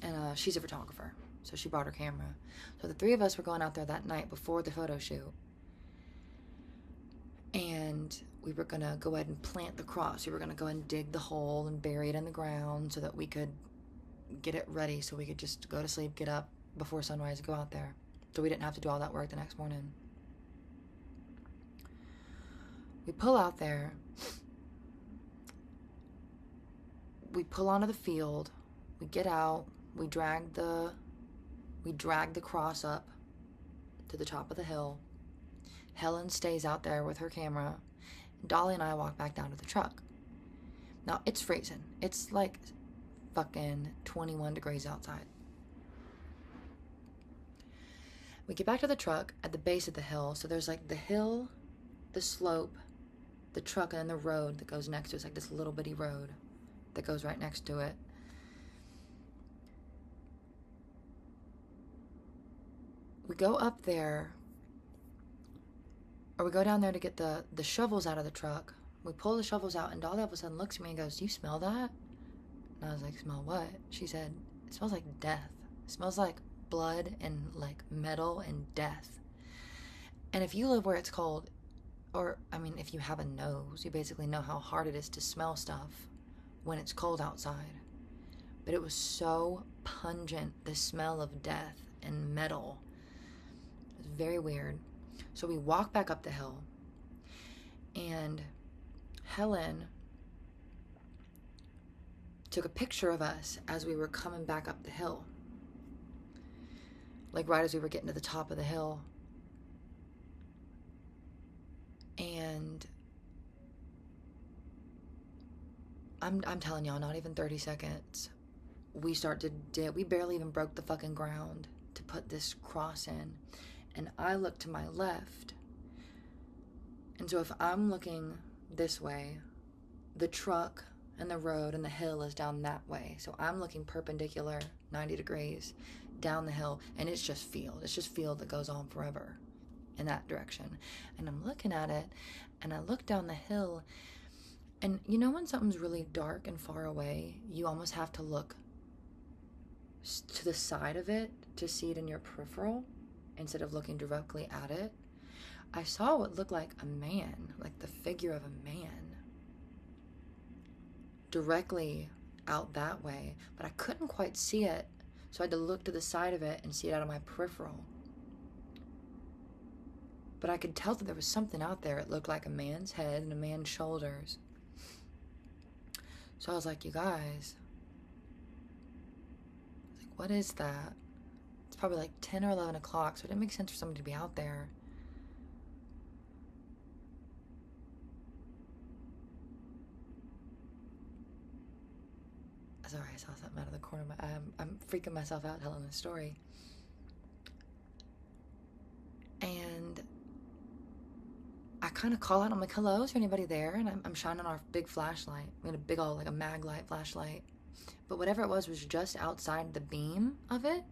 And she's a photographer, so she brought her camera. So the three of us were going out there that night before the photo shoot. And we were going to go ahead and plant the cross. We were going to go and dig the hole and bury it in the ground so that we could get it ready, so we could just go to sleep, get up before sunrise, go out there. so we didn't have to do all that work the next morning. We pull out there. We pull onto the field. We get out. We drag the cross up to the top of the hill. Helen stays out there with her camera. Dolly and I walk back down to the truck. Now, it's freezing. It's like fucking 21 degrees outside. We get back to the truck at the base of the hill. So there's like the hill, the slope, the truck, and then the road that goes next to it. It's like this little bitty road that goes right next to it. We go up there, or we go down there to get the shovels out of the truck. We pull the shovels out, and Dolly all of a sudden looks at me and goes, "Do you smell that?" And I was like, "Smell what?" She said, "It smells like death. It smells like blood and like metal and death." And if you live where it's cold, or I mean, if you have a nose, you basically know how hard it is to smell stuff when it's cold outside. But it was so pungent, the smell of death and metal. It was very weird. So we walk back up the hill, and Helen took a picture of us as we were coming back up the hill. Like right as we were getting to the top of the hill. And I'm telling y'all, not even 30 seconds, we start to dip. We barely even broke the fucking ground to put this cross in. And I look to my left. And so if I'm looking this way, the truck and the road and the hill is down that way. So I'm looking perpendicular, 90 degrees, down the hill. And it's just field. It's just field that goes on forever in that direction. And I'm looking at it, and I look down the hill, and you know when something's really dark and far away, you almost have to look to the side of it to see it in your peripheral instead of looking directly at it. I saw what looked like a man, like the figure of a man, directly out that way, but I couldn't quite see it, so I had to look to the side of it and see it out of my peripheral. But I could tell that there was something out there. It looked like a man's head and a man's shoulders. So I was like, "You guys," I was like, "what is that?" It's probably like 10 or 11 o'clock, so it didn't make sense for somebody to be out there. Sorry, I saw something out of the corner of my eye. I'm freaking myself out telling this story. And I kind of call out. I'm like, "Hello, is there anybody there?" And I'm shining our big flashlight. We had a big old, like a mag light flashlight. But whatever it was just outside the beam of it.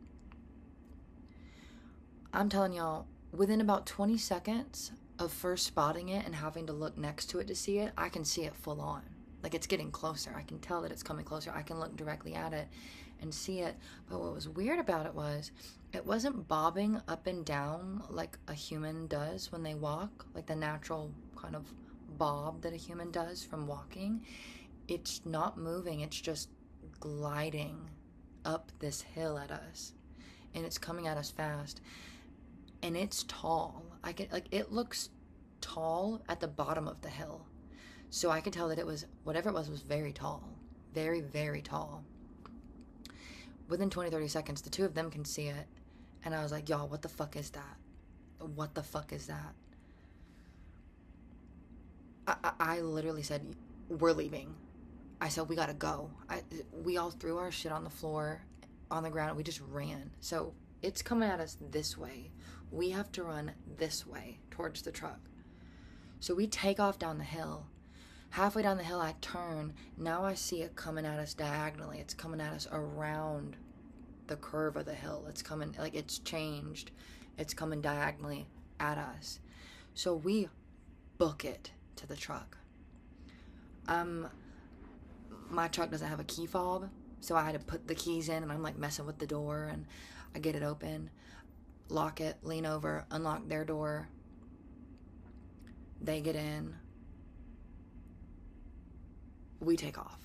I'm telling y'all, within about 20 seconds of first spotting it and having to look next to it to see it, I can see it full on. Like it's getting closer. I can tell that it's coming closer. I can look directly at it and see it. But what was weird about it was, it wasn't bobbing up and down like a human does when they walk, like the natural kind of bob that a human does from walking. It's not moving. It's just gliding up this hill at us, and it's coming at us fast, and it's tall. It looks tall at the bottom of the hill, so I could tell that it was, whatever it was very tall, very, very tall. Within 20-30 seconds, the two of them can see it. And I was like, "Y'all, what the fuck is that? What the fuck is that?" I literally said, "We're leaving." I said, "We gotta go." We all threw our shit on the floor, on the ground, and we just ran. So it's coming at us this way. We have to run this way towards the truck. So we take off down the hill. Halfway down the hill, I turn. Now I see it coming at us diagonally. It's coming at us around the curve of the hill. It's coming, like it's changed. It's coming diagonally at us. So we book it to the truck. My truck doesn't have a key fob, so I had to put the keys in, and I'm like messing with the door, and I get it open, lock it, lean over, unlock their door. They get in. We take off.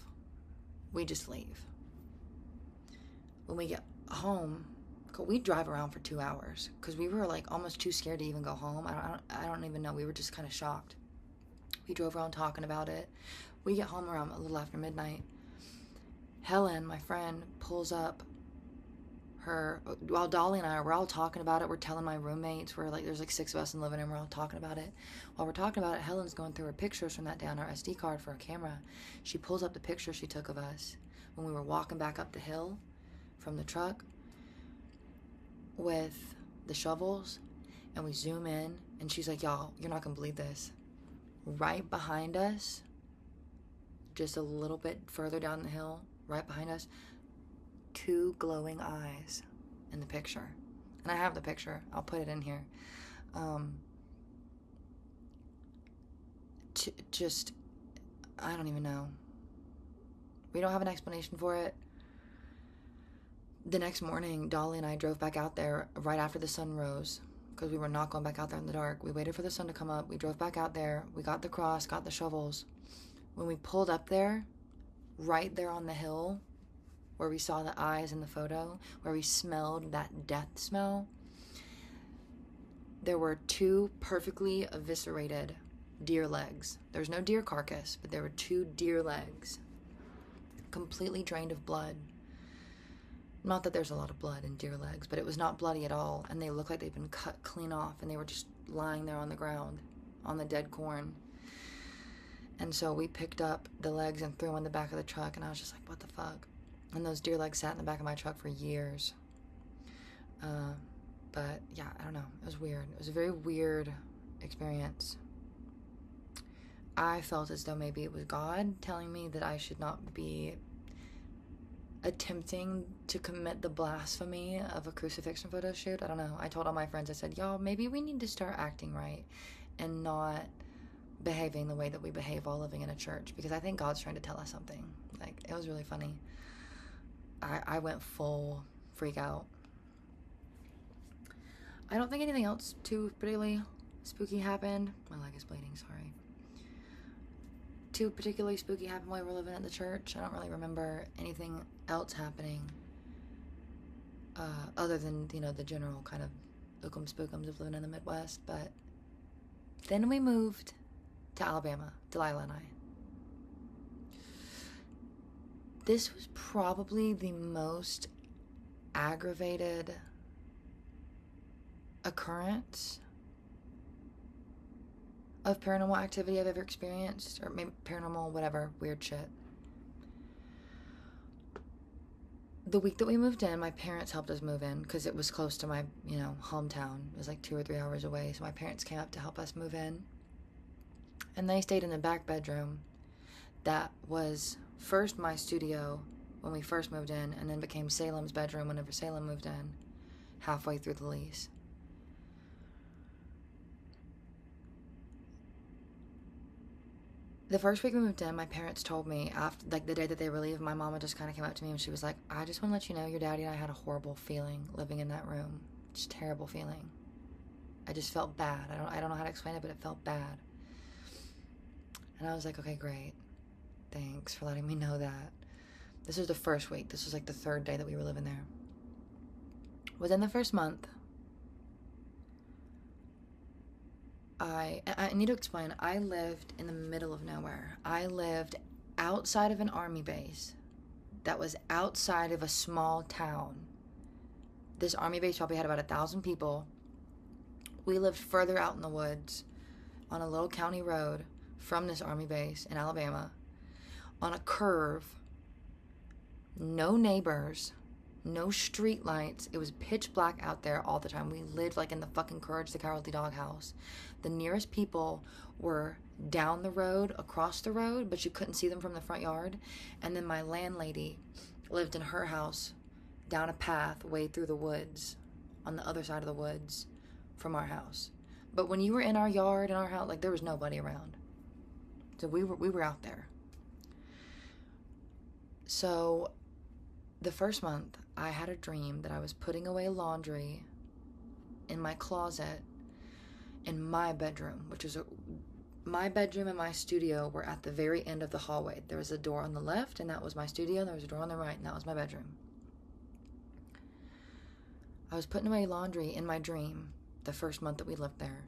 We just leave. When we get home, We drive around for 2 hours because we were like almost too scared to even go home. I don't even know. We were just kind of shocked. We drove around talking about it. We get home around a little after midnight. Helen, my friend, pulls up while Dolly and I we're all talking about it. We're telling my roommates, there's like 6 of us in the living room, we're all talking about it. While we're talking about it, Helen's going through her pictures from that day on our SD card for a camera. She pulls up the picture she took of us when we were walking back up the hill from the truck with the shovels, and we zoom in, and she's like, y'all, you're not gonna believe this. Right behind us, just a little bit further down the hill, right behind us, 2 glowing eyes in the picture. And I have the picture. I'll put it in here. I don't even know. We don't have an explanation for it. The next morning, Dolly and I drove back out there right after the sun rose because we were not going back out there in the dark. We waited for the sun to come up. We drove back out there. We got the cross, got the shovels. When we pulled up there, right there on the hill, where we saw the eyes in the photo, where we smelled that death smell, there were 2 perfectly eviscerated deer legs. There was no deer carcass, but there were 2 deer legs, completely drained of blood. Not that there's a lot of blood in deer legs, but it was not bloody at all, and they looked like they'd been cut clean off, and they were just lying there on the ground, on the dead corn. And so we picked up the legs and threw them in the back of the truck, and I was just like, what the fuck? And those deer legs sat in the back of my truck for years. But yeah, I don't know. It was weird. It was a very weird experience. I felt as though maybe it was God telling me that I should not be attempting to commit the blasphemy of a crucifixion photo shoot. I don't know. I told all my friends, I said, y'all, maybe we need to start acting right and not behaving the way that we behave while living in a church, because I think God's trying to tell us something. Like, it was really funny. I went full freak out. I don't think anything else too particularly spooky happened. My leg is bleeding, sorry. Too particularly spooky happened while we were living at the church. I don't really remember anything else happening other than, the general kind of ookums spookums of living in the Midwest. But then we moved to Alabama, Delilah and I. This was probably the most aggravated occurrence of paranormal activity I've ever experienced, or maybe paranormal, whatever, weird shit. The week that we moved in, my parents helped us move in because it was close to my, hometown. It was like 2 or 3 hours away, so my parents came up to help us move in. And they stayed in the back bedroom that was first my studio when we first moved in, and then became Salem's bedroom whenever Salem moved in, halfway through the lease. The first week we moved in, my parents told me, after, the day that they were leaving, my mama just kind of came up to me and she was like, I just want to let you know your daddy and I had a horrible feeling living in that room. Just terrible feeling. I just felt bad. I don't know how to explain it, but it felt bad. And I was like, okay, great. Thanks for letting me know that. This was the first week. This was like the 3rd day that we were living there. Within the first month, I need to explain, I lived in the middle of nowhere. I lived outside of an army base that was outside of a small town. This army base probably had about 1,000 people. We lived further out in the woods on a little county road from this army base in Alabama, on a curve, no neighbors, no street lights. It was pitch black out there all the time. We lived like in the fucking Courage the Cowardly Dog house. The nearest people were down the road, across the road, but you couldn't see them from the front yard. And then my landlady lived in her house down a path way through the woods, on the other side of the woods from our house. But when you were in our yard, in our house, there was nobody around. So we were out there. So the first month, I had a dream that I was putting away laundry in my closet in my bedroom, which is my bedroom and my studio were at the very end of the hallway. There was a door on the left, and that was my studio. There was a door on the right, and that was my bedroom. I was putting away laundry in my dream the first month that we lived there.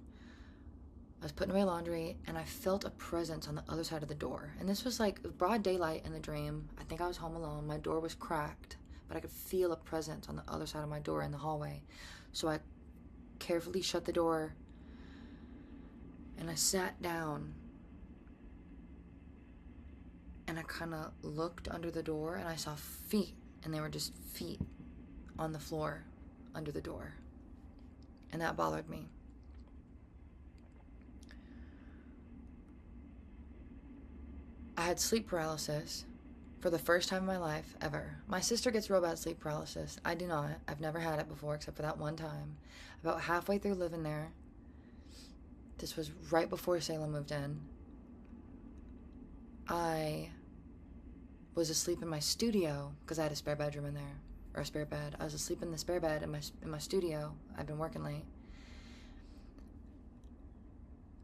I was putting away laundry, and I felt a presence on the other side of the door. And this was like broad daylight in the dream. I think I was home alone. My door was cracked, but I could feel a presence on the other side of my door in the hallway. So I carefully shut the door, and I sat down, and I kind of looked under the door, and I saw feet, and they were just feet on the floor under the door. And that bothered me. I had sleep paralysis for the first time in my life ever. My sister gets real bad sleep paralysis. I do not. I've never had it before except for that one time. About halfway through living there, this was right before Salem moved in, I was asleep in my studio because I had a spare bedroom in there, or a spare bed. I was asleep in the spare bed in my studio. I'd been working late.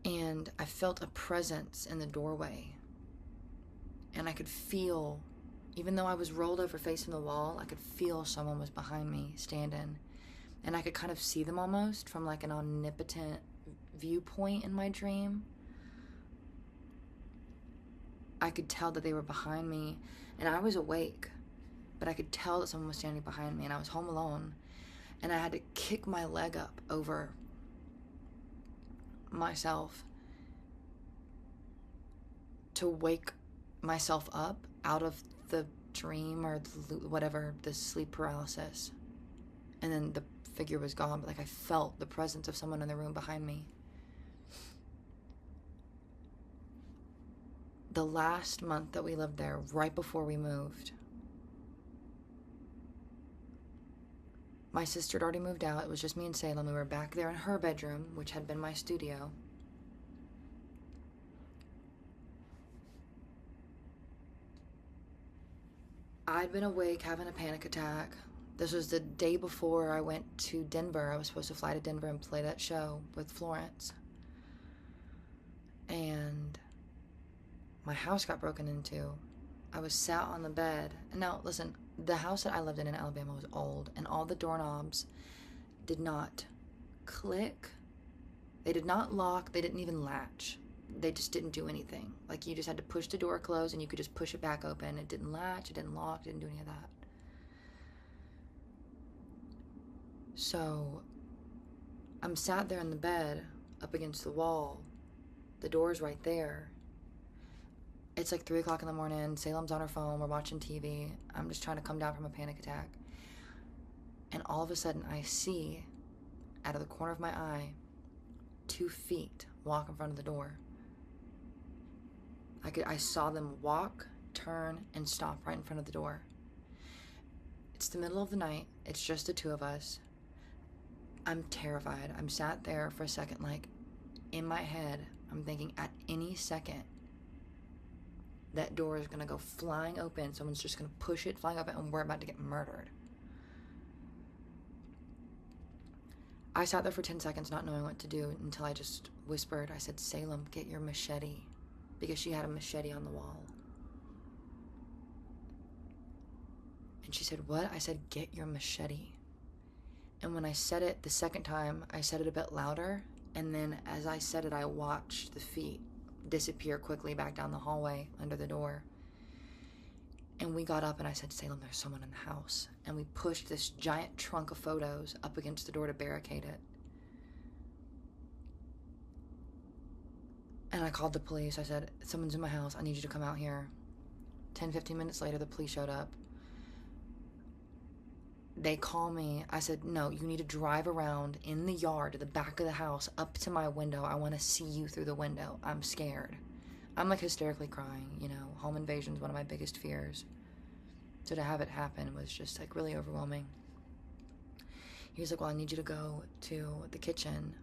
And I felt a presence in the doorway. And I could feel, even though I was rolled over facing the wall, I could feel someone was behind me standing. And I could kind of see them almost from like an omnipotent viewpoint in my dream. I could tell that they were behind me, and I was awake, but I could tell that someone was standing behind me, and I was home alone, and I had to kick my leg up over myself to wake myself up out of the dream or whatever, the sleep paralysis. And then the figure was gone, but like I felt the presence of someone in the room behind me. The last month that we lived there, right before we moved, my sister had already moved out. It was just me and Salem. We were back there in her bedroom, which had been my studio. I'd been awake having a panic attack. This was the day before I went to Denver. I was supposed to fly to Denver and play that show with Florence. And my house got broken into. I was sat on the bed. And now, listen, the house that I lived in Alabama was old, and all the doorknobs did not click. They did not lock. They didn't even latch. They just didn't do anything. Like, you just had to push the door closed, and you could just push it back open. It didn't latch. It didn't lock. It didn't do any of that. So I'm sat there in the bed up against the wall. The door's right there. It's like 3 o'clock in the morning. Salem's on her phone. We're watching TV. I'm just trying to come down from a panic attack. And all of a sudden, I see, out of the corner of my eye, 2 feet walk in front of the door. I saw them walk, turn, and stop right in front of the door. It's the middle of the night. It's just the 2 of us. I'm terrified. I'm sat there for a second, like, in my head, I'm thinking at any second, that door is going to go flying open. Someone's just going to push it flying open, and we're about to get murdered. I sat there for 10 seconds not knowing what to do until I just whispered. I said, "Salem, get your machete," because she had a machete on the wall. And she said, "What?" I said, "Get your machete." And when I said it the second time, I said it a bit louder. And then as I said it, I watched the feet disappear quickly back down the hallway under the door. And we got up, and I said, "Salem, there's someone in the house." And we pushed this giant trunk of photos up against the door to barricade it. And I called the police. I said, "Someone's in my house. I need you to come out here." 10, 15 minutes later, the police showed up. They call me. I said, "No, you need to drive around in the yard to the back of the house up to my window. I want to see you through the window. I'm scared." I'm like hysterically crying, you know. Home invasion is one of my biggest fears. So to have it happen was just like really overwhelming. He was like, "Well, I need you to go to the kitchen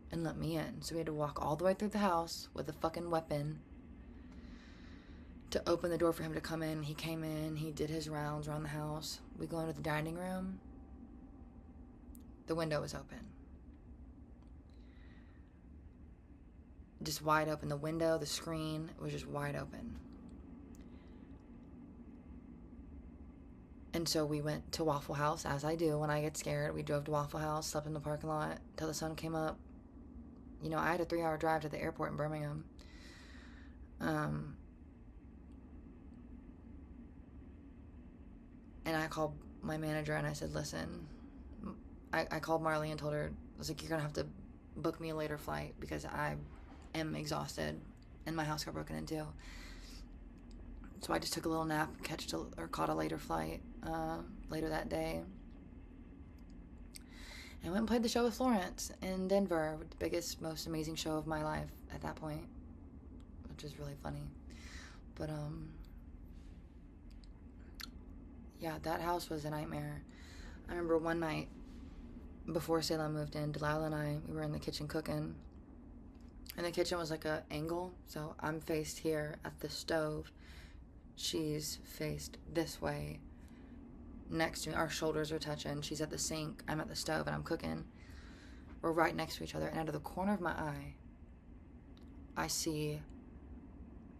and let me in." So we had to walk all the way through the house with a fucking weapon to open the door for him to come in. He came in, he did his rounds around the house. We go into the dining room. The window was open. Just wide open. The window, the screen was just wide open. And so we went to Waffle House, as I do when I get scared. We drove to Waffle House, slept in the parking lot till the sun came up. You know, I had a 3-hour drive to the airport in Birmingham. And I called my manager and I said, listen, I called Marley and told her, I was like, you're going to have to book me a later flight because I am exhausted and my house got broken into. So I just took a little nap, caught a later flight later that day. And went and played the show with Florence in Denver, the biggest, most amazing show of my life at that point, which is really funny. But, yeah, that house was a nightmare. I remember one night before Salem moved in, Delilah and we were in the kitchen cooking. And the kitchen was like an angle, so I'm faced here at the stove. She's faced this way next to me. Our shoulders are touching. She's at the sink. I'm at the stove and I'm cooking. We're right next to each other. And out of the corner of my eye, I see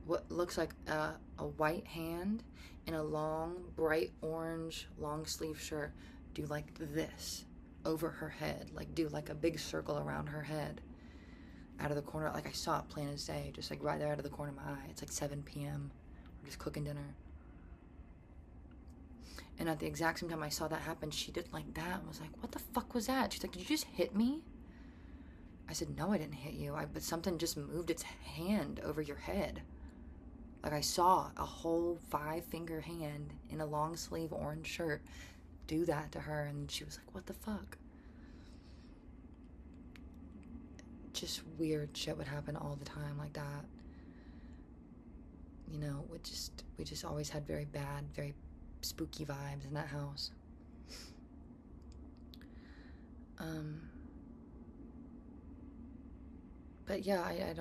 what looks like a white hand in a long, bright orange, long sleeve shirt do like this over her head. Like do like a big circle around her head. Out of the corner, like I saw it plain as day, just like right there out of the corner of my eye. It's like 7 p.m. We're just cooking dinner. And at the exact same time I saw that happen, she did like that and was like, what the fuck was that? She's like, did you just hit me? I said, no, I didn't hit you. But something just moved its hand over your head. Like I saw a whole 5-finger hand in a long sleeve orange shirt do that to her. And she was like, what the fuck? Just weird shit would happen all the time like that. You know, we just always had very bad, very spooky vibes in that house. But yeah, I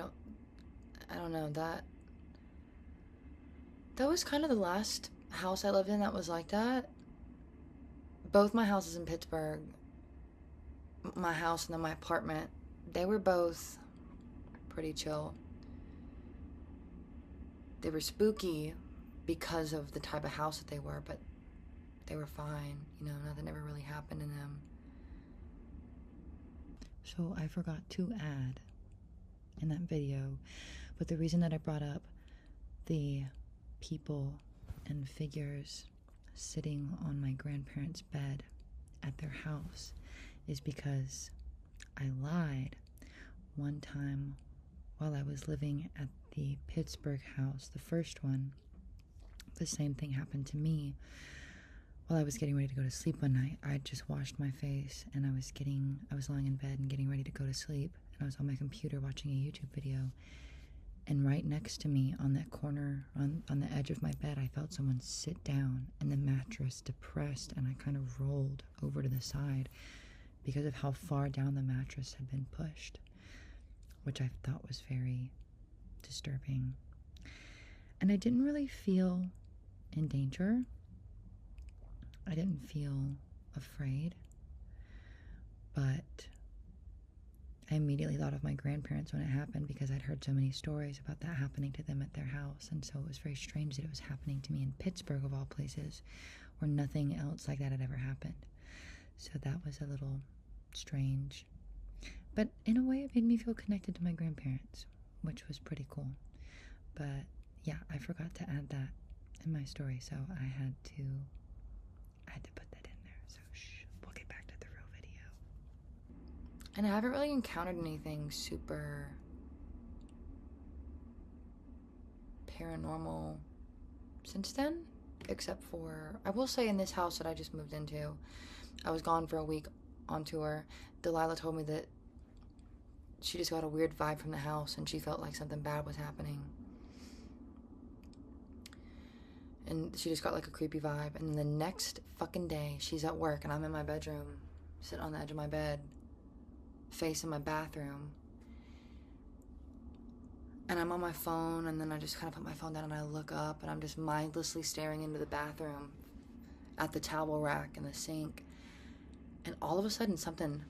don't know, that was kind of the last house I lived in that was like that. Both my houses in Pittsburgh, my house and then my apartment, they were both pretty chill. They were spooky because of the type of house that they were, but they were fine. You know, nothing ever really happened in them. So I forgot to add in that video, but the reason that I brought up the people and figures sitting on my grandparents' bed at their house is because I lied one time while I was living at the Pittsburgh house, the first one. The same thing happened to me while I was getting ready to go to sleep one night. I had just washed my face and I was lying in bed and getting ready to go to sleep, and I was on my computer watching a YouTube video, and right next to me on that corner, on the edge of my bed, I felt someone sit down and the mattress depressed, and I kind of rolled over to the side because of how far down the mattress had been pushed, which I thought was very disturbing. And I didn't really feel in danger. I didn't feel afraid, but I immediately thought of my grandparents when it happened because I'd heard so many stories about that happening to them at their house, and so it was very strange that it was happening to me in Pittsburgh of all places, where nothing else like that had ever happened. So that was a little strange, but in a way it made me feel connected to my grandparents, which was pretty cool. But yeah, I forgot to add that in my story, so I had to put that in there. So we'll get back to the real video. And I haven't really encountered anything super paranormal since then, except for, I will say, in this house that I just moved into, I was gone for a week on tour. Delilah told me that she just got a weird vibe from the house and she felt like something bad was happening. And she just got like a creepy vibe. And then the next fucking day, she's at work and I'm in my bedroom, sitting on the edge of my bed, facing my bathroom. And I'm on my phone, and then I just kind of put my phone down and I look up and I'm just mindlessly staring into the bathroom at the towel rack and the sink. And all of a sudden, something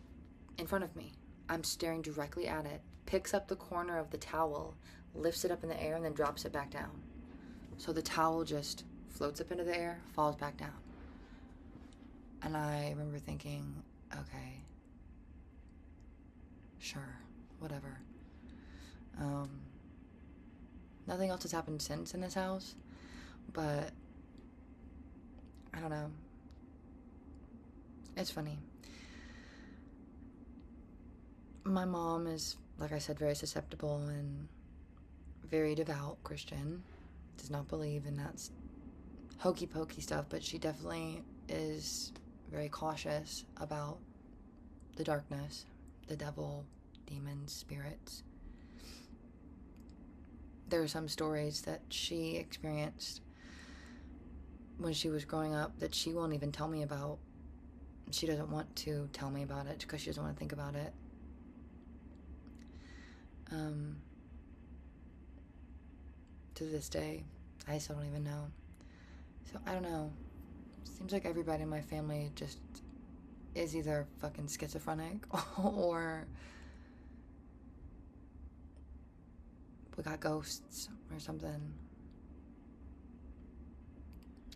in front of me, I'm staring directly at it, picks up the corner of the towel, lifts it up in the air, and then drops it back down. So the towel just floats up into the air, falls back down. And I remember thinking, okay, sure, whatever. Nothing else has happened since in this house, but I don't know. It's funny. My mom is, like I said, very susceptible and very devout Christian. Does not believe in that hokey pokey stuff, but she definitely is very cautious about the darkness, the devil, demons, spirits. There are some stories that she experienced when she was growing up that she won't even tell me about. She doesn't want to tell me about it because she doesn't want to think about it. To this day, I still don't even know. So I don't know. Seems like everybody in my family just is either fucking schizophrenic or we got ghosts or something.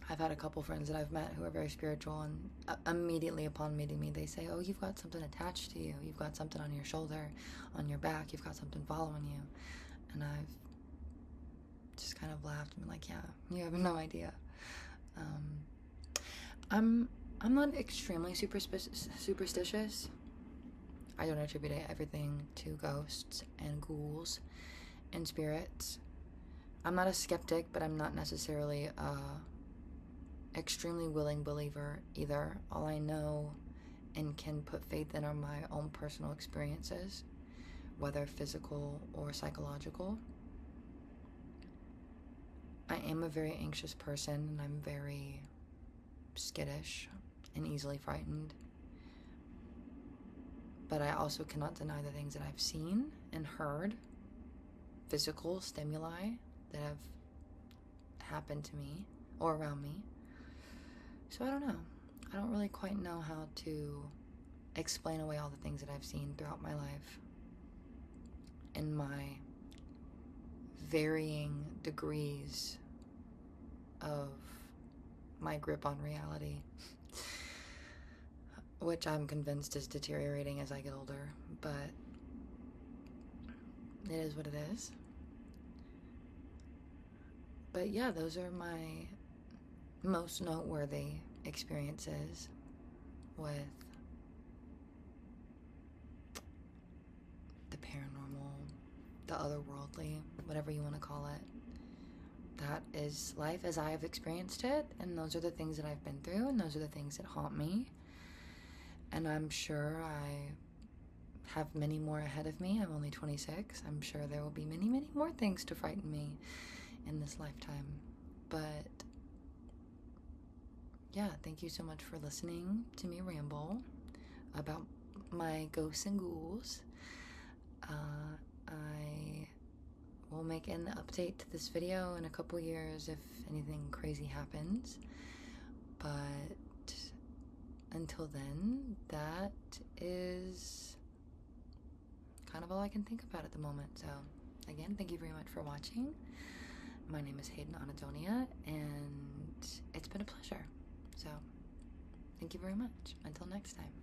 I've had a couple friends that I've met who are very spiritual, and immediately upon meeting me, they say, oh, you've got something attached to you. You've got something on your shoulder, on your back. You've got something following you. And I've just kind of laughed and been like, yeah, you have no idea. I'm not extremely superstitious. I don't attribute everything to ghosts and ghouls and spirits. I'm not a skeptic, but I'm not necessarily a extremely willing believer either. All I know and can put faith in are my own personal experiences, whether physical or psychological. I am a very anxious person, and I'm very skittish and easily frightened. But I also cannot deny the things that I've seen and heard, physical stimuli that have happened to me or around me. So I don't know. I don't really quite know how to explain away all the things that I've seen throughout my life in my varying degrees of my grip on reality, which I'm convinced is deteriorating as I get older, but it is what it is. But yeah, those are my most noteworthy experiences with the paranormal, the otherworldly, whatever you want to call it. That is life as I have experienced it, and those are the things that I've been through, and those are the things that haunt me. And I'm sure I have many more ahead of me. I'm only 26. I'm sure there will be many, many more things to frighten me in this lifetime. But yeah, thank you so much for listening to me ramble about my ghosts and ghouls. I will make an update to this video in a couple years if anything crazy happens. But until then, that is kind of all I can think about at the moment. So again, thank you very much for watching. My name is Hayden Anadonia, and it's been a pleasure. So thank you very much. Until next time.